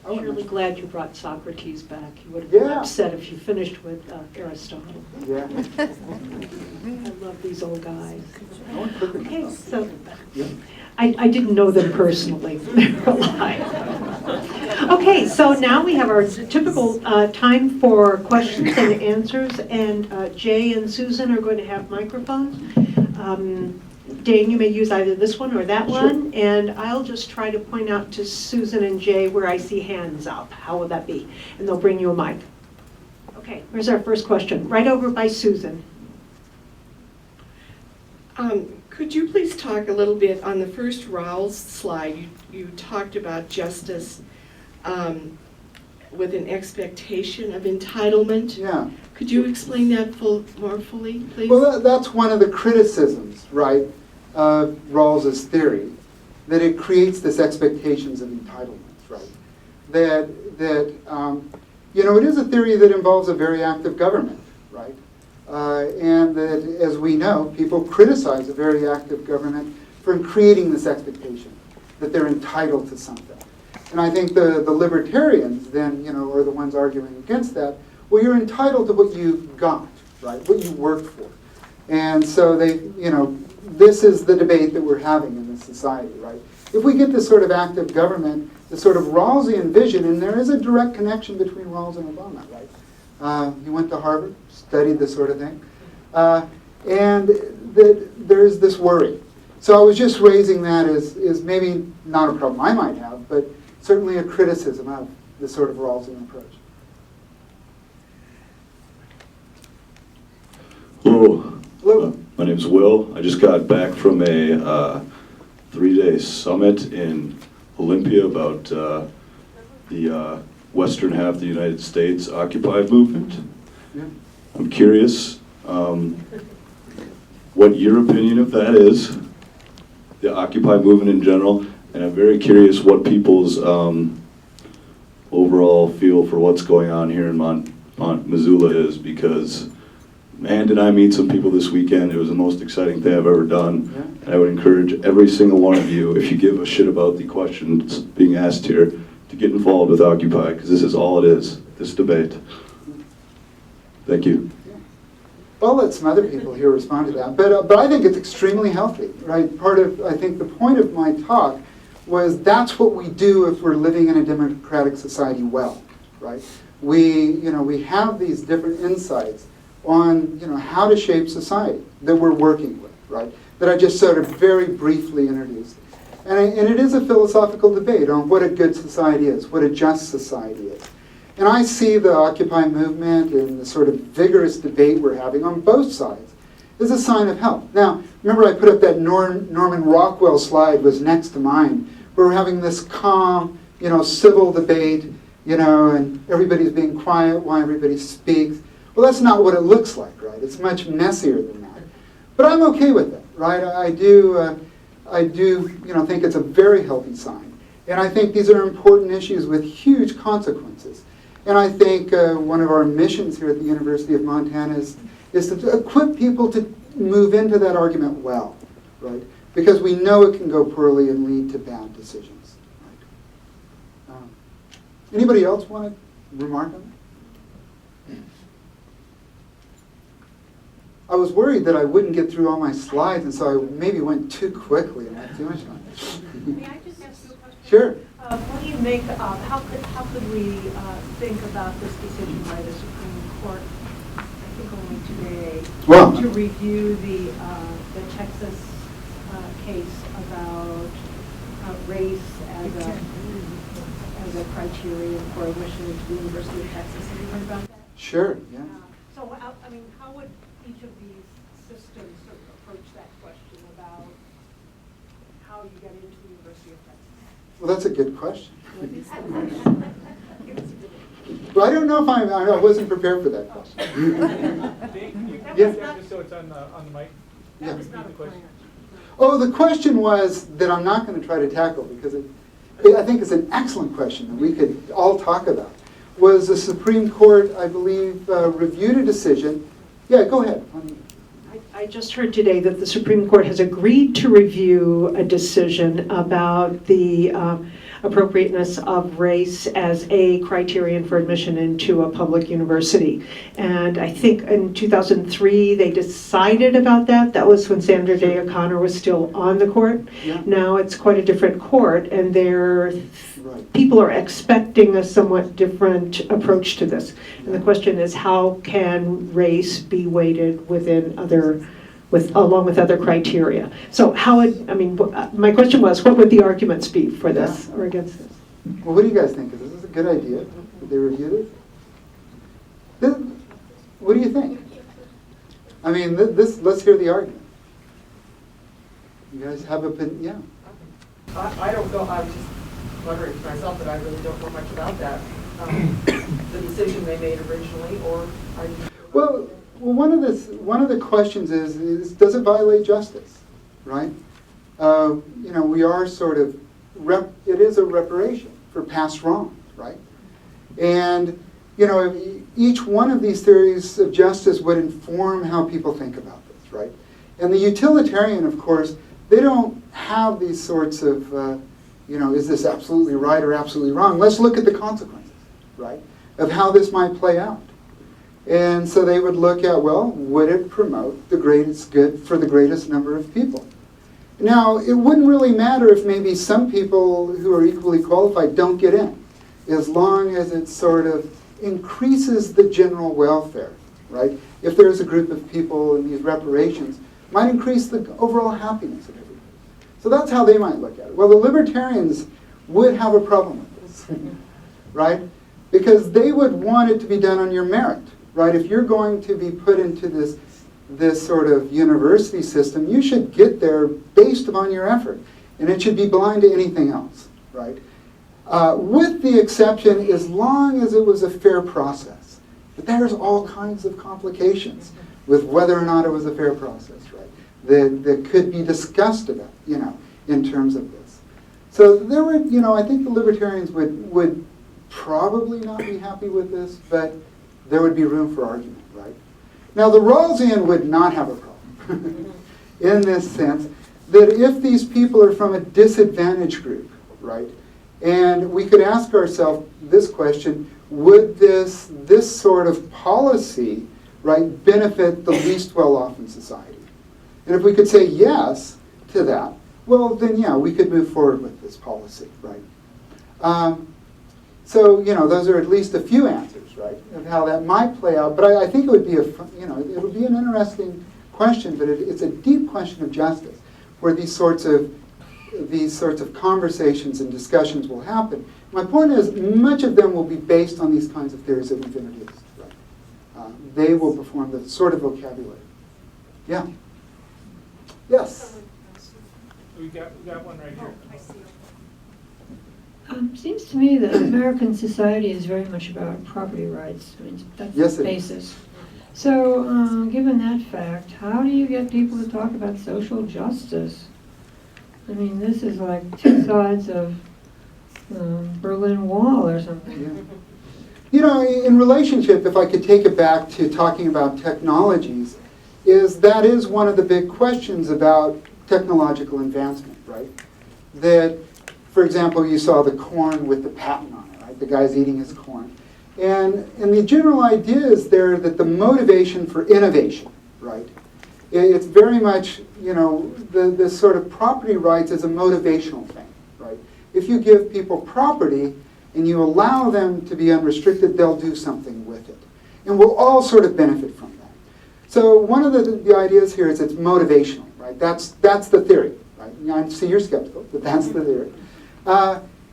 I'm really glad you brought Socrates back. You would have been upset if you finished with Aristotle. Yeah. I love these old guys. Okay, so I didn't know them personally. They were alive. Okay, so now we have our typical time for questions and answers, and Jay and Susan are going to have microphones. Dane, you may use either this one or that one, and I'll just try to point out to Susan and Jay where I see hands up. How will that be? And they'll bring you a mic. Okay, here's our first question. Right over by Susan. Could you please talk a little bit on the first Rawls slide? You talked about justice with an expectation of entitlement. Yeah. Could you explain that more fully, please? Well, that's one of the criticisms, right, of Rawls's theory, that it creates this expectations of entitlements, right? That you know, it is a theory that involves a very active government, right? And that, as we know, people criticize a very active government for creating this expectation that they're entitled to something. And I think the libertarians then, you know, are the ones arguing against that. Well, you're entitled to what you got, right? What you worked for. And so they, you know, this is the debate that we're having in this society, right? If we get this sort of active government, the sort of Rawlsian vision, and there is a direct connection between Rawls and Obama, right? He went to Harvard, studied this sort of thing, and there's this worry. So I was just raising that as maybe not a problem I might have, but certainly a criticism of the sort of Rawlsian approach. Hello. Hello. My name's Will. I just got back from a 3-day summit in Olympia about the western half of the United States Occupy movement. Yeah. I'm curious what your opinion of that is, the Occupy movement in general, and I'm very curious what people's overall feel for what's going on here in Missoula is, because man, did I meet some people this weekend. It was the most exciting thing I've ever done. And I would encourage every single one of you, if you give a shit about the questions being asked here, to get involved with Occupy, because this is all it is, this debate. Thank you. I'll let some other people here respond to that, but I think it's extremely healthy, right? I think the point of my talk was that's what we do if we're living in a democratic society well, right? We have these different insights on, how to shape society that we're working with, right? That I just sort of very briefly introduced. And it is a philosophical debate on what a good society is, what a just society is. And I see the Occupy movement and the sort of vigorous debate we're having on both sides as a sign of health. Now, remember I put up that Norman Rockwell slide was next to mine, where we're having this calm, civil debate, and everybody's being quiet while everybody speaks. Well, that's not what it looks like, right? It's much messier than that. But I'm okay with it, right? I do think it's a very healthy sign. And I think these are important issues with huge consequences. And I think one of our missions here at the University of Montana is to equip people to move into that argument well, right? Because we know it can go poorly and lead to bad decisions. Right? Anybody else want to remark on that? I was worried that I wouldn't get through all my slides, and so I maybe went too quickly and had too much time. May I just ask you a question? Sure. What do you make of, how could we think about this decision by the Supreme Court, I think only today, to review the Texas case about race as a criterion for admission to the University of Texas? Have you heard about that? Sure, yeah. So, how would each of these systems sort of approach that question about how you get into the University of Texas? Well, that's a good question. Well, I don't know if I wasn't prepared for that question. Yeah. Just so it's on the mic. Yeah. That was not a question. Oh, the question was that I'm not going to try to tackle because I think it's an excellent question that we could all talk about. Was the Supreme Court, I believe, reviewed a decision? Yeah, go ahead. I just heard today that the Supreme Court has agreed to review a decision about the appropriateness of race as a criterion for admission into a public university. And I think in 2003 they decided about that. That was when Sandra Day O'Connor was still on the court. Yeah. Now it's quite a different court, and people are expecting a somewhat different approach to this. And the question is, how can race be weighted within along with other criteria? So my question was, what would the arguments be for this or against this? Well, what do you guys think? Is this a good idea? Did they review this? What do you think? I mean, let's hear the argument. You guys have opinion? Yeah. I don't know. I was just wondering myself that I really don't know much about that. The decision they made originally, or are you? Well, one of the questions is does it violate justice, right? We are sort of it is a reparation for past wrongs, right? And each one of these theories of justice would inform how people think about this, right? And the utilitarian, of course, they don't have these sorts of is this absolutely right or absolutely wrong? Let's look at the consequences, right, of how this might play out. And so they would look at, well, would it promote the greatest good for the greatest number of people? Now, it wouldn't really matter if maybe some people who are equally qualified don't get in, as long as it sort of increases the general welfare, right? If there's a group of people in these reparations, might increase the overall happiness of everybody. So that's how they might look at it. Well, the libertarians would have a problem with this, right? Because they would want it to be done on your merit, right? If you're going to be put into this sort of university system, you should get there based upon your effort. And it should be blind to anything else, right? With the exception, as long as it was a fair process. But there's all kinds of complications with whether or not it was a fair process, right? That could be discussed about, in terms of this. So there were, I think the libertarians would probably not be happy with this, but there would be room for argument, right? Now, the Rawlsian would not have a problem in this sense, that if these people are from a disadvantaged group, right, and we could ask ourselves this question, would this sort of policy, right, benefit the least well-off in society? And if we could say yes to that, well, then yeah, we could move forward with this policy, right? So, those are at least a few answers, right, of how that might play out. But I think it would be it would be an interesting question, but it's a deep question of justice, where these sorts of conversations and discussions will happen. My point is, much of them will be based on these kinds of theories that we've introduced. Right? They will perform the sort of vocabulary. Yeah. Yes. We got one right here. Seems to me that American society is very much about property rights. I mean, that's the basis. So, given that fact, how do you get people to talk about social justice? I mean, this is like two sides of Berlin Wall or something. Yeah. In relationship, if I could take it back to talking about technologies, that is one of the big questions about technological advancement, right? That, for example, you saw the corn with the patent on it, right? The guy's eating his corn. And the general idea is there that the motivation for innovation, right? It's very much, this sort of property rights is a motivational thing, right? If you give people property and you allow them to be unrestricted, they'll do something with it. And we'll all sort of benefit from that. So one of the ideas here is it's motivational, right? That's the theory, right? I see you're skeptical, but that's the theory.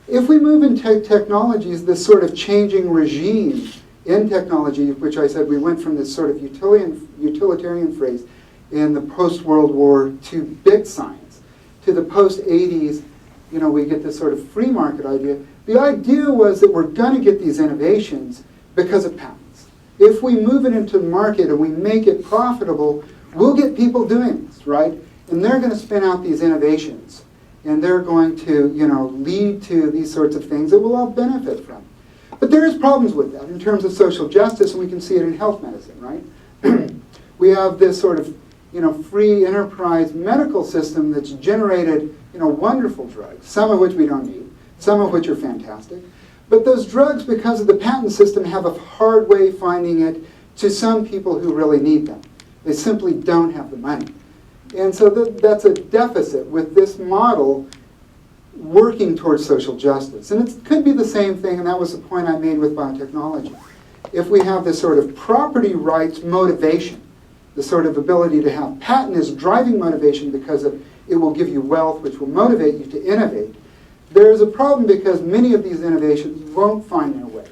If we move into technologies, this sort of changing regime in technology, which I said we went from this sort of utilitarian phrase in the post-World War to big science, to the post-80s, we get this sort of free market idea. The idea was that we're going to get these innovations because of patents. If we move it into the market and we make it profitable, we'll get people doing this, right? And they're going to spin out these innovations. And they're going to, lead to these sorts of things that we'll all benefit from. But there is problems with that in terms of social justice, and we can see it in health medicine, right? We have this sort of, free enterprise medical system that's generated, wonderful drugs, some of which we don't need, some of which are fantastic. But those drugs, because of the patent system, have a hard way finding it to some people who really need them. They simply don't have the money. And so that's a deficit with this model working towards social justice. And it could be the same thing, and that was the point I made with biotechnology. If we have this sort of property rights motivation, the sort of ability to have patent is driving motivation because it will give you wealth, which will motivate you to innovate, there is a problem because many of these innovations won't find their way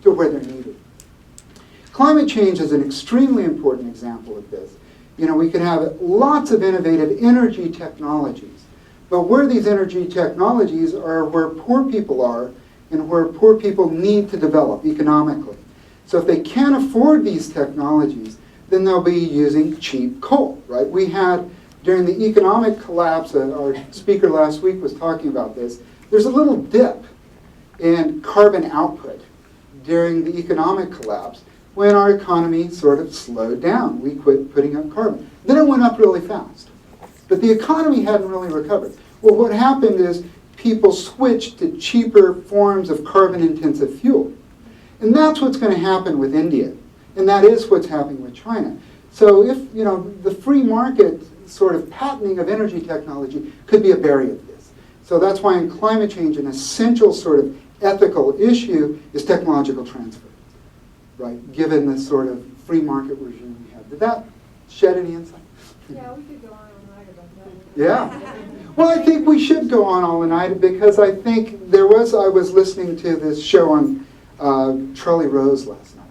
to where they're needed. Climate change is an extremely important example of this. We could have lots of innovative energy technologies, but where these energy technologies are where poor people are and where poor people need to develop economically. So if they can't afford these technologies, then they'll be using cheap coal, right? We had, during the economic collapse, our speaker last week was talking about this, there's a little dip in carbon output during the economic collapse when our economy sort of slowed down. We quit putting up carbon. Then it went up really fast. But the economy hadn't really recovered. Well, what happened is people switched to cheaper forms of carbon-intensive fuel. And that's what's going to happen with India. And that is what's happening with China. So if, the free market sort of patenting of energy technology could be a barrier to this. So that's why in climate change, an essential sort of ethical issue is technological transfer. Right, given the sort of free market regime we have. Did that shed any insight? Yeah, we could go on all night about that. Yeah. Well, I think we should go on all night because I think I was listening to this show on Charlie Rose last night.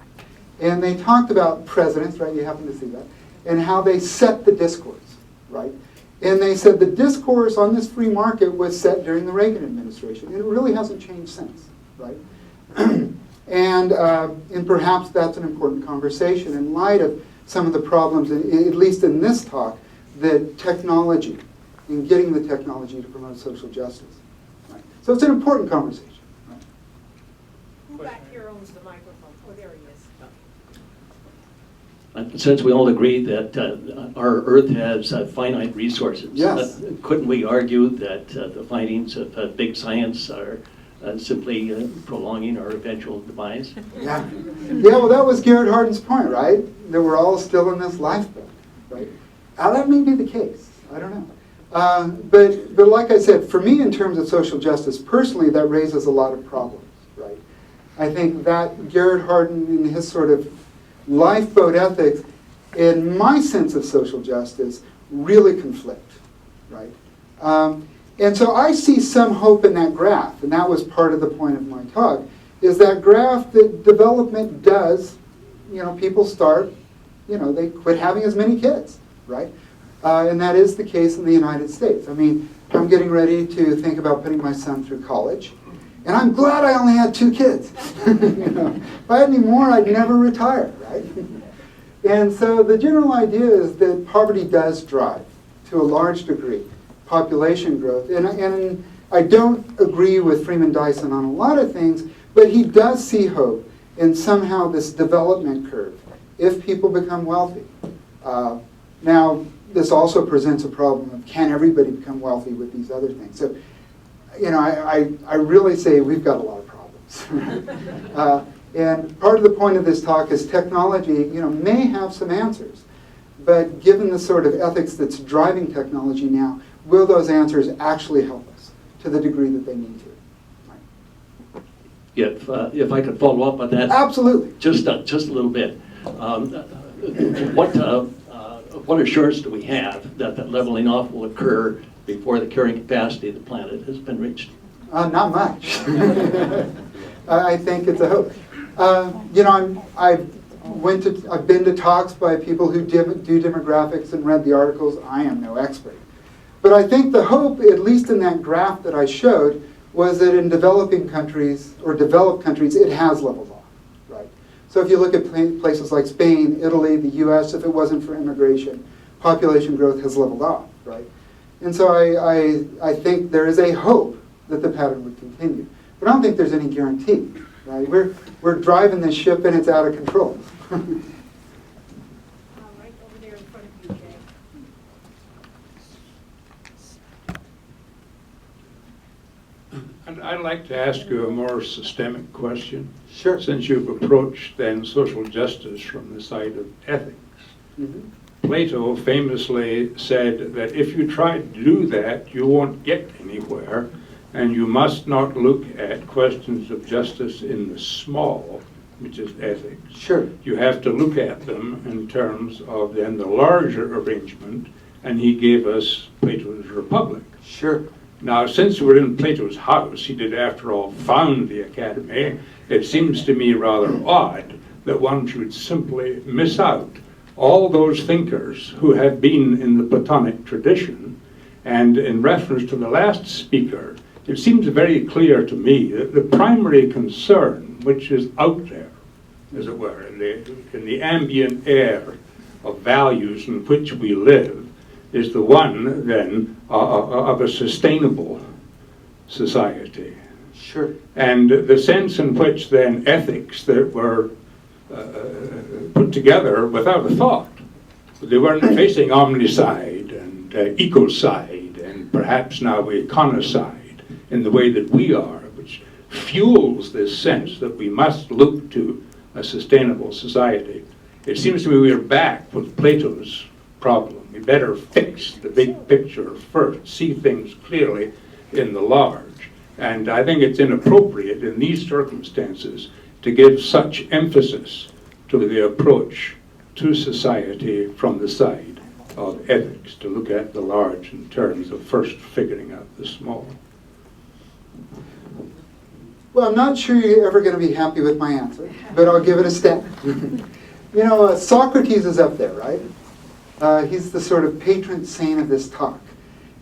And they talked about presidents, right, you happen to see that, and how they set the discourse, right? And they said the discourse on this free market was set during the Reagan administration. And it really hasn't changed since, right? And perhaps that's an important conversation in light of some of the problems, at least in this talk, that technology, and getting the technology to promote social justice. Right? So it's an important conversation. Right? Who back here owns the microphone? Oh, there he is. Since we all agree that our Earth has finite resources, yes. Couldn't we argue that the findings of big science are simply prolonging our eventual demise? Yeah. Yeah, well, that was Garrett Hardin's point, right? That we're all still in this lifeboat, right? Now, that may be the case. I don't know. But like I said, for me, in terms of social justice, personally, that raises a lot of problems, right? I think that Garrett Hardin, in his sort of lifeboat ethics, in my sense of social justice, really conflict, right? And so I see some hope in that graph, and that was part of the point of my talk, is that graph that development does, people start, they quit having as many kids, right? And that is the case in the United States. I mean, I'm getting ready to think about putting my son through college, and I'm glad I only had 2 kids. If I had any more, I'd never retire, right? And so the general idea is that poverty does drive, to a large degree, population growth. And I don't agree with Freeman Dyson on a lot of things, but he does see hope in somehow this development curve, if people become wealthy. Now, this also presents a problem of can everybody become wealthy with these other things? So, I really say we've got a lot of problems. And part of the point of this talk is technology, may have some answers. But given the sort of ethics that's driving technology now, will those answers actually help us to the degree that they need to? If I could follow up on that. Absolutely. Just a little bit. What assurance do we have that that leveling off will occur before the carrying capacity of the planet has been reached? Not much. I think it's a hope. I've been to talks by people who do demographics and read the articles. I am no expert. But I think the hope, at least in that graph that I showed, was that in developing countries, or developed countries, it has leveled off, right? So if you look at places like Spain, Italy, the US, if it wasn't for immigration, population growth has leveled off, right? And so I think there is a hope that the pattern would continue. But I don't think there's any guarantee, right? We're driving this ship and it's out of control. Right over there in front of you, Jay. And I'd like to ask you a more systemic question. Sure. Since you've approached then social justice from the side of ethics. Mm-hmm. Plato famously said that if you try to do that, you won't get anywhere, and you must not look at questions of justice in the small, which is ethics. Sure. You have to look at them in terms of then the larger arrangement, and he gave us Plato's Republic. Sure. Now, since we're in Plato's house, he did after all found the academy, it seems to me rather odd that one should simply miss out all those thinkers who have been in the Platonic tradition. And in reference to the last speaker, it seems very clear to me that the primary concern, which is out there, as it were, in the ambient air of values in which we live, is the one, then, of a sustainable society. Sure. And the sense in which, then, ethics that were put together without a thought. They weren't facing omnicide and ecocide and perhaps now econocide in the way that we are, which fuels this sense that we must look to a sustainable society. It seems to me we are back with Plato's problem. We better fix the big picture first, see things clearly in the large. And I think it's inappropriate in these circumstances to give such emphasis to the approach to society from the side of ethics, to look at the large in terms of first figuring out the small. Well, I'm not sure you're ever going to be happy with my answer, but I'll give it a stab. Socrates is up there, right? He's the sort of patron saint of this talk.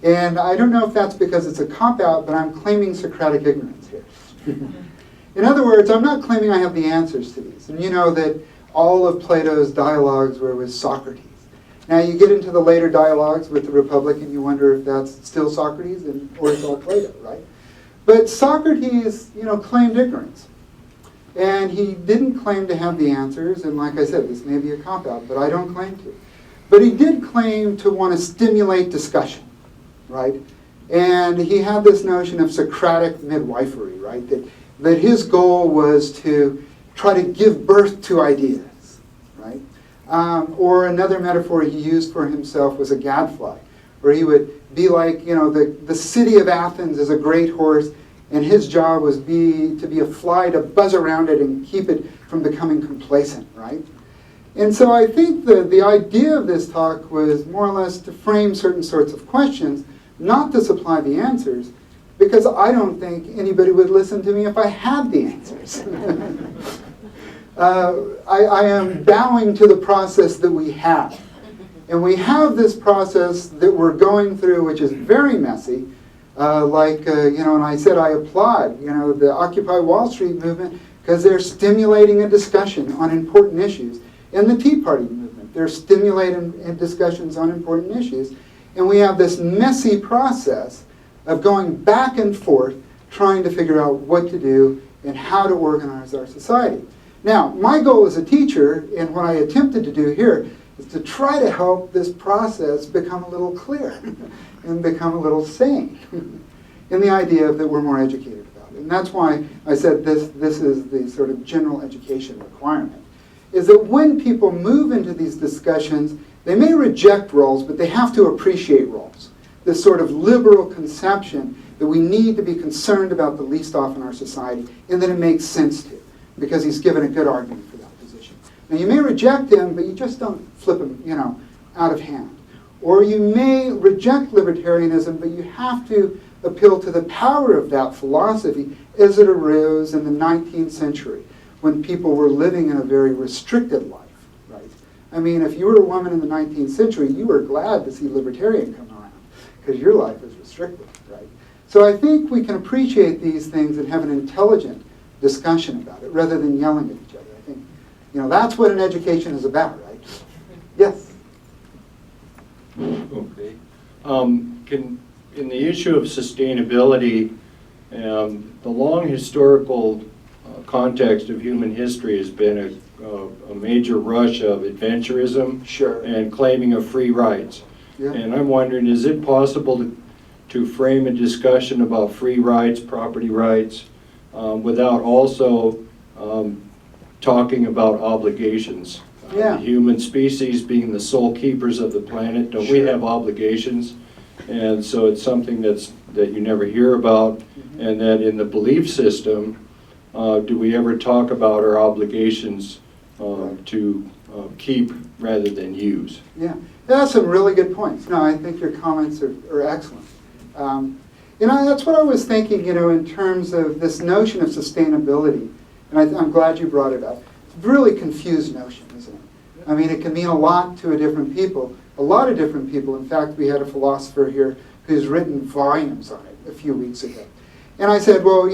And I don't know if that's because it's a cop-out, but I'm claiming Socratic ignorance here. In other words, I'm not claiming I have the answers to these. And you know that all of Plato's dialogues were with Socrates. Now you get into the later dialogues with the Republic and you wonder if that's still Socrates or it's all Plato, right? But Socrates, claimed ignorance. And he didn't claim to have the answers, and like I said, this may be a cop-out, but I don't claim to. But he did claim to want to stimulate discussion, right? And he had this notion of Socratic midwifery, right? That his goal was to try to give birth to ideas, right? Or another metaphor he used for himself was a gadfly, where he would be like, the city of Athens is a great horse, and his job was to be a fly to buzz around it and keep it from becoming complacent, right? And so I think the idea of this talk was more or less to frame certain sorts of questions, not to supply the answers, because I don't think anybody would listen to me if I had the answers. I am bowing to the process that we have. And we have this process that we're going through, which is very messy. And I said I applaud, the Occupy Wall Street movement, because they're stimulating a discussion on important issues. And the Tea Party movement, they're stimulating discussions on important issues. And we have this messy process of going back and forth, trying to figure out what to do and how to organize our society. Now, my goal as a teacher, and what I attempted to do here, is to try to help this process become a little clear and become a little sane in the idea that we're more educated about it. And that's why I said this is the sort of general education requirement, is that when people move into these discussions, they may reject Rawls, but they have to appreciate Rawls. This sort of liberal conception that we need to be concerned about the least off in our society, and that it makes sense to, because he's given a good argument for that position. Now you may reject him, but you just don't flip him, out of hand. Or you may reject libertarianism, but you have to appeal to the power of that philosophy as it arose in the 19th century, when people were living in a very restricted life, right? I mean, if you were a woman in the 19th century, you were glad to see libertarian come around, because your life is restricted, right? So I think we can appreciate these things and have an intelligent discussion about it, rather than yelling at each other. I think, that's what an education is about, right? Yes? Okay. In the issue of sustainability, the long historical context of human history has been a major rush of adventurism, sure, and claiming of free rights. Yeah. And I'm wondering, is it possible to frame a discussion about free rights, property rights, without also talking about obligations? Yeah. The human species being the sole keepers of the planet, don't we have obligations? And so it's something that you never hear about, and that in the belief system, do we ever talk about our obligations to keep rather than use? Yeah, that's some really good points. No, I think your comments are excellent. That's what I was thinking, in terms of this notion of sustainability, and I'm glad you brought it up. It's a really confused notion, isn't it? I mean, it can mean a lot to a lot of different people. In fact, we had a philosopher here who's written volumes on it a few weeks ago. And I said, well,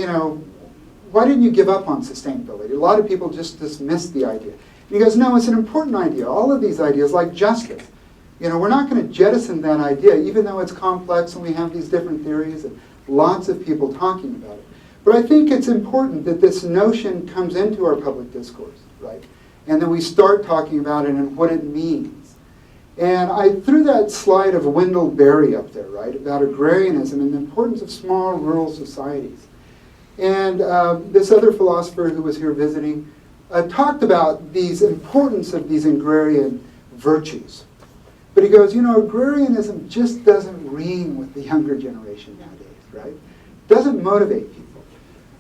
why didn't you give up on sustainability? A lot of people just dismiss the idea. And he goes, no, it's an important idea. All of these ideas, like justice, we're not going to jettison that idea, even though it's complex and we have these different theories and lots of people talking about it. But I think it's important that this notion comes into our public discourse, right? And then we start talking about it and what it means. And I threw that slide of Wendell Berry up there, right, about agrarianism and the importance of small rural societies. And this other philosopher who was here visiting talked about the importance of these agrarian virtues. But he goes, agrarianism just doesn't ring with the younger generation nowadays, right? Doesn't motivate people.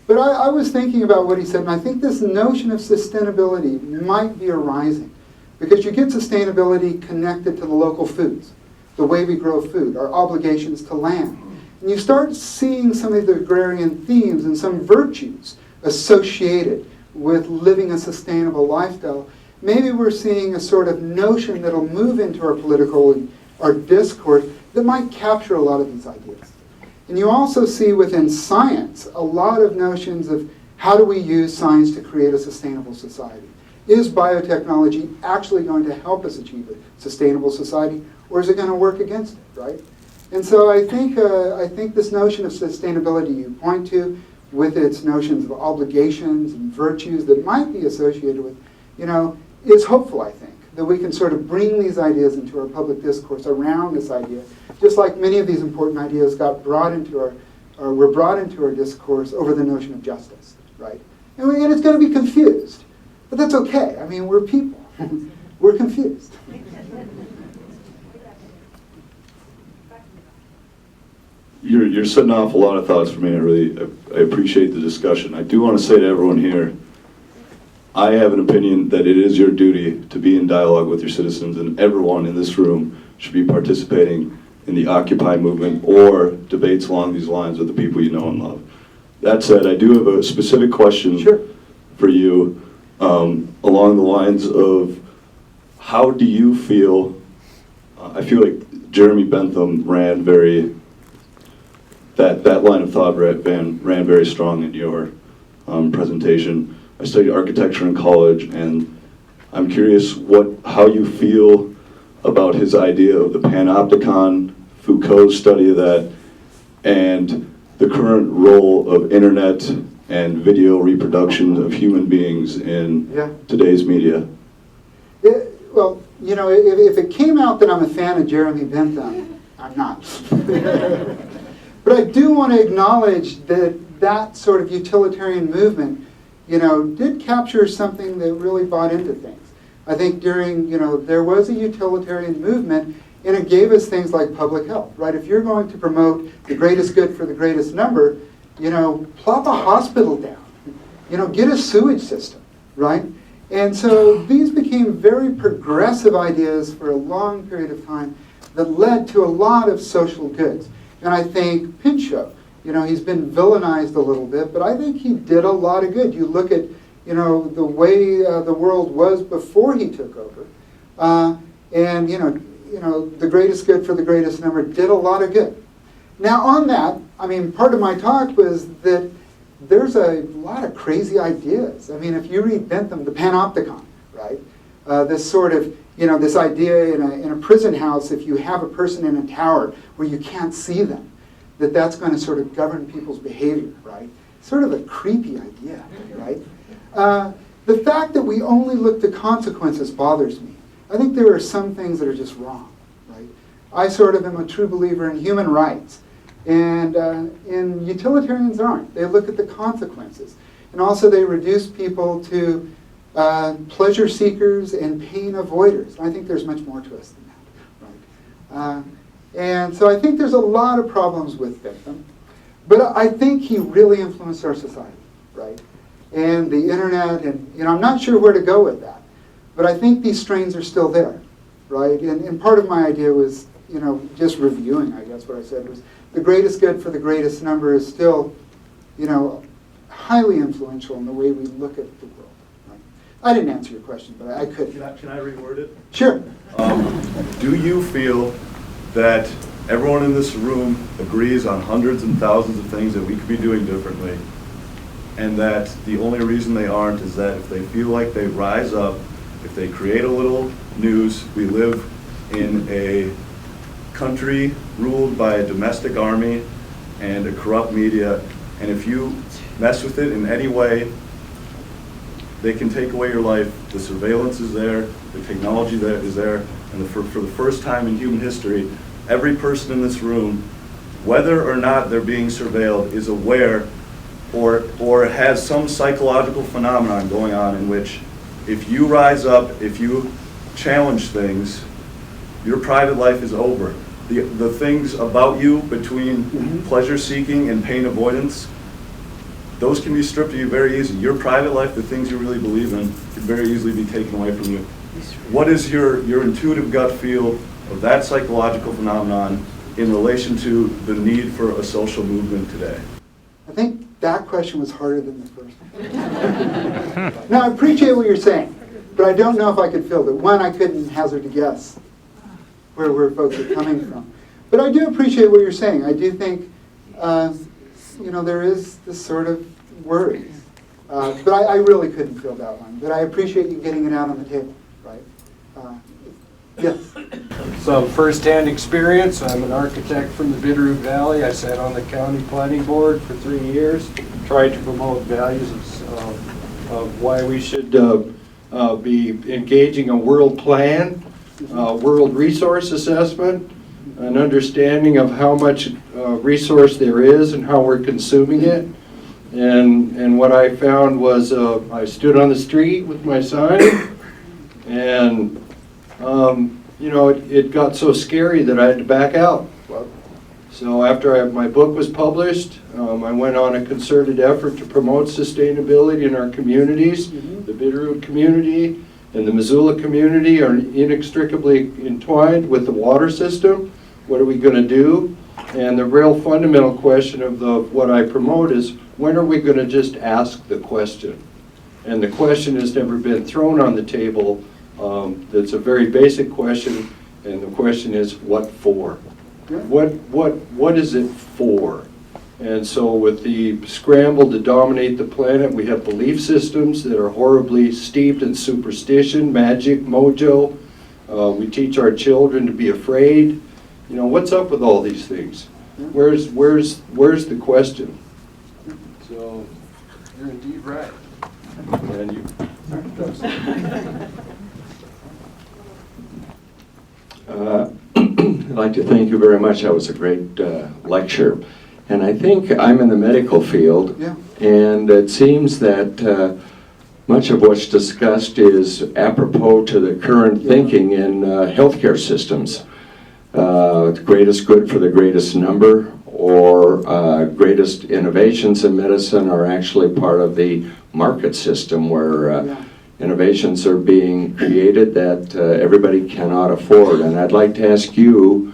But I was thinking about what he said, and I think this notion of sustainability might be arising, because you get sustainability connected to the local foods, the way we grow food, our obligations to land. And you start seeing some of the agrarian themes and some virtues associated with living a sustainable lifestyle. Maybe we're seeing a sort of notion that'll move into our political and our discourse that might capture a lot of these ideas. And you also see within science a lot of notions of how do we use science to create a sustainable society. Is biotechnology actually going to help us achieve a sustainable society, or is it going to work against it, right? And so I think this notion of sustainability you point to, with its notions of obligations and virtues that might be associated with, is hopeful, I think, that we can sort of bring these ideas into our public discourse around this idea, just like many of these important ideas were brought into our discourse over the notion of justice, right? And it's going to be confused, but that's okay. I mean, we're people. We're confused. You're setting off a lot of thoughts for me. I appreciate the discussion. I do want to say to everyone here, I have an opinion that it is your duty to be in dialogue with your citizens, and everyone in this room should be participating in the Occupy movement or debates along these lines with the people you know and love. That said, I do have a specific question for you along the lines of how do you feel, I feel like Jeremy Bentham ran that line of thought ran very strong in your presentation. I studied architecture in college, and I'm curious how you feel about his idea of the panopticon, Foucault's study of that, and the current role of internet and video reproduction of human beings in today's media. Well, if it came out that I'm a fan of Jeremy Bentham, I'm not. But I do want to acknowledge that sort of utilitarian movement, did capture something that really bought into things. I think there was a utilitarian movement, and it gave us things like public health, right? If you're going to promote the greatest good for the greatest number, plop a hospital down, get a sewage system, right? And so these became very progressive ideas for a long period of time that led to a lot of social goods. And I think Pinchot, he's been villainized a little bit, but I think he did a lot of good. You look at, the way the world was before he took over, and the greatest good for the greatest number did a lot of good. Now on that, part of my talk was that there's a lot of crazy ideas. If you read Bentham, the panopticon, right? This sort of, this idea in a prison house, if you have a person in a tower where you can't see them, that's going to sort of govern people's behavior, right? Sort of a creepy idea, right? The fact that we only look to consequences bothers me. I think there are some things that are just wrong, right? I sort of am a true believer in human rights. And utilitarians aren't. They look at the consequences. And also they reduce people to pleasure seekers and pain avoiders. I think there's much more to us than that, right? And so I think there's a lot of problems with Bentham. But I think he really influenced our society, right? And the internet, and I'm not sure where to go with that. But I think these strains are still there, right? And part of my idea was, just reviewing, I guess what I said was, the greatest good for the greatest number is still, highly influential in the way we look at the world. Right? I didn't answer your question, but I could. Can I reword it? Sure. Do you feel that everyone in this room agrees on hundreds and thousands of things that we could be doing differently, and that the only reason they aren't is that if they feel like they rise up, if they create a little news, we live in a country ruled by a domestic army and a corrupt media, and if you mess with it in any way, they can take away your life. The surveillance is there, the technology that is there, and for the first time in human history, every person in this room, whether or not they're being surveilled, is aware or has some psychological phenomenon going on in which if you rise up, if you challenge things, your private life is over. The things about you between pleasure seeking and pain avoidance, those can be stripped of you very easily. Your private life, the things you really believe in, can very easily be taken away from you. What is your intuitive gut feel of that psychological phenomenon in relation to the need for a social movement today? I think that question was harder than the first one. Now, I appreciate what you're saying, but I don't know if I could fill it. One, I couldn't hazard a guess where folks are coming from. But I do appreciate what you're saying. I do think, there is this sort of worry. But I really couldn't fill that one. But I appreciate you getting it out on the table, right? Yes? Some first-hand experience. I'm an architect from the Bitterroot Valley. I sat on the county planning board for 3 years. tried to promote values of why we should be engaging a world plan, world resource assessment, an understanding of how much resource there is and how we're consuming it. And what I found was I stood on the street with my sign, and you know, it got so scary that I had to back out. So after my book was published, I went on a concerted effort to promote sustainability in our communities. The Bitterroot community and the Missoula community are inextricably entwined with the water system. What are we going to do? And the real fundamental question of what I promote is, when are we going to just ask the question? And the question has never been thrown on the table. That's a very basic question, and the question is, what for? What is it for? And so with the scramble to dominate the planet, we have belief systems that are horribly steeped in superstition, magic, mojo. We teach our children to be afraid. You know, what's up with all these things? Where's the question? So you're indeed right. And you. I'd like to thank you very much. That was a great lecture. And I think I'm in the medical field, and it seems that much of what's discussed is apropos to the current thinking in healthcare systems. The greatest good for the greatest number, or greatest innovations in medicine are actually part of the market system where innovations are being created that everybody cannot afford. And I'd like to ask you,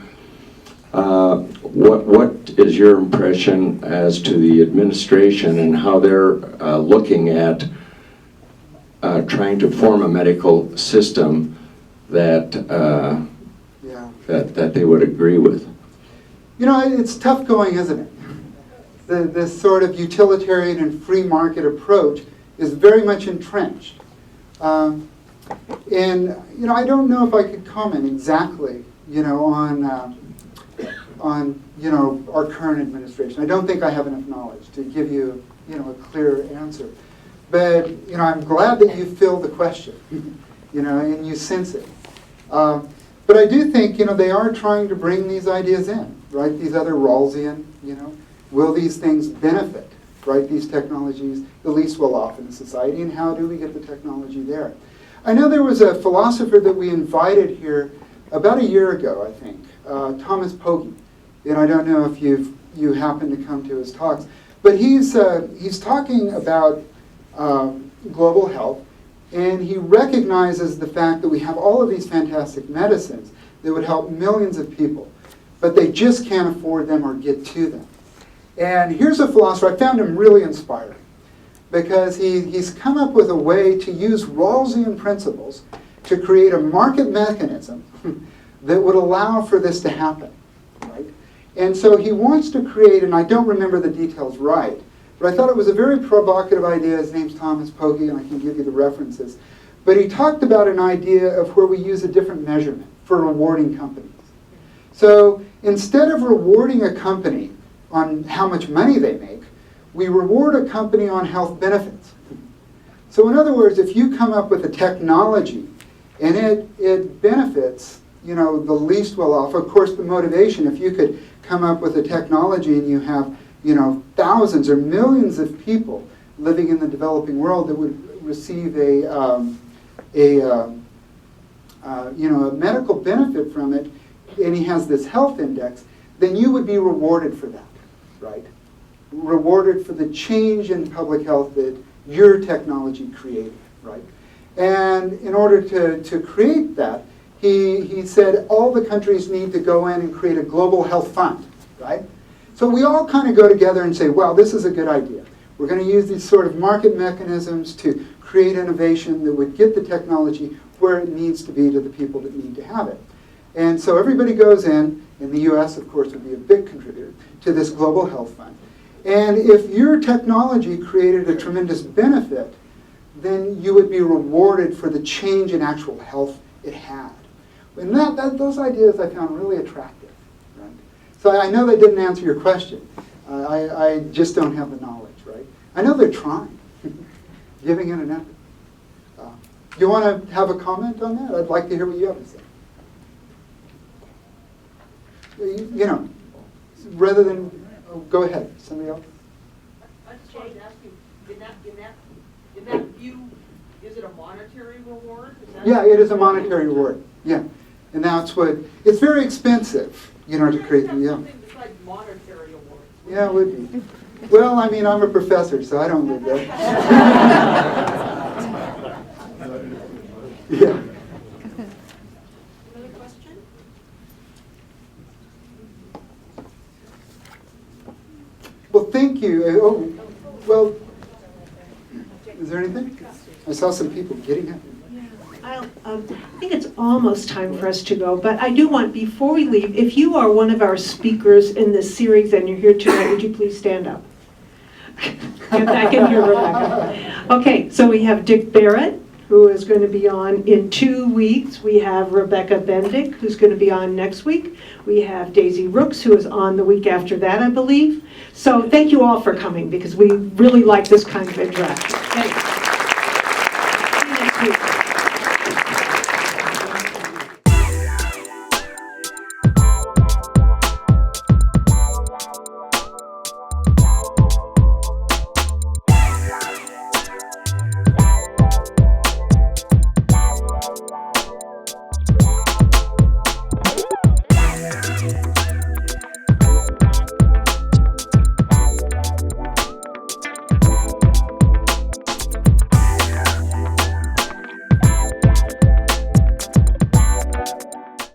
what is your impression as to the administration and how they're looking at trying to form a medical system that that they would agree with? You know, it's tough going, isn't it? This sort of utilitarian and free market approach is very much entrenched. And, you know, I don't know if I could comment exactly, you know, on you know, our current administration. I don't think I have enough knowledge to give you, you know, a clear answer. But, you know, I'm glad that you feel the question, you know, and you sense it. But I do think, you know, they are trying to bring these ideas in, right? These other Rawlsian, you know, will these things benefit, right? These technologies the least well off in society, and how do we get the technology there? I know there was a philosopher that we invited here about a year ago, I think, Thomas Pogge, and I don't know if you happen to come to his talks, but he's talking about global health, and he recognizes the fact that we have all of these fantastic medicines that would help millions of people, but they just can't afford them or get to them. And here's a philosopher, I found him really inspiring, because he's come up with a way to use Rawlsian principles to create a market mechanism that would allow for this to happen, right? And so he wants to create, and I don't remember the details right, but I thought it was a very provocative idea. His name's Thomas Pogge, and I can give you the references. But he talked about an idea of where we use a different measurement for rewarding companies. So instead of rewarding a company on how much money they make, we reward a company on health benefits. So in other words, if you come up with a technology and it benefits, you know, the least well off, of course the motivation, if you could come up with a technology and you have, you know, thousands or millions of people living in the developing world that would receive a medical benefit from it, and he has this health index, then you would be rewarded for that, right? Rewarded for the change in public health that your technology created, right? And in order to create that, he said all the countries need to go in and create a global health fund, right? So we all kind of go together and say, well, this is a good idea. We're going to use these sort of market mechanisms to create innovation that would get the technology where it needs to be to the people that need to have it. And so everybody goes in the US, of course, would be a big contributor to this global health fund. And if your technology created a tremendous benefit, then you would be rewarded for the change in actual health it had. And those ideas I found really attractive. Right? So I know that didn't answer your question. I just don't have the knowledge, right? I know they're trying, giving it an effort. You want to have a comment on that? I'd like to hear what you have to say. You know, rather than, go ahead, somebody else. I just wanted to ask you, in that view, is it a monetary reward? Yeah, it is a monetary reward. Yeah, and that's what, it's very expensive, you know, to create, yeah. Besides monetary awards. Yeah, it would be. Well, I mean, I'm a professor, so I don't live there. Yeah. Another question? Well, thank you. Oh, well, is there anything? I saw some people getting it. I think it's almost time for us to go, but I do want, before we leave, if you are one of our speakers in this series and you're here tonight, would you please stand up? Get back in here, Rebecca. Okay, so we have Dick Barrett, who is going to be on in 2 weeks. We have Rebecca Bendick, who's going to be on next week. We have Daisy Rooks, who is on the week after that, I believe. So thank you all for coming, because we really like this kind of interaction. Thanks.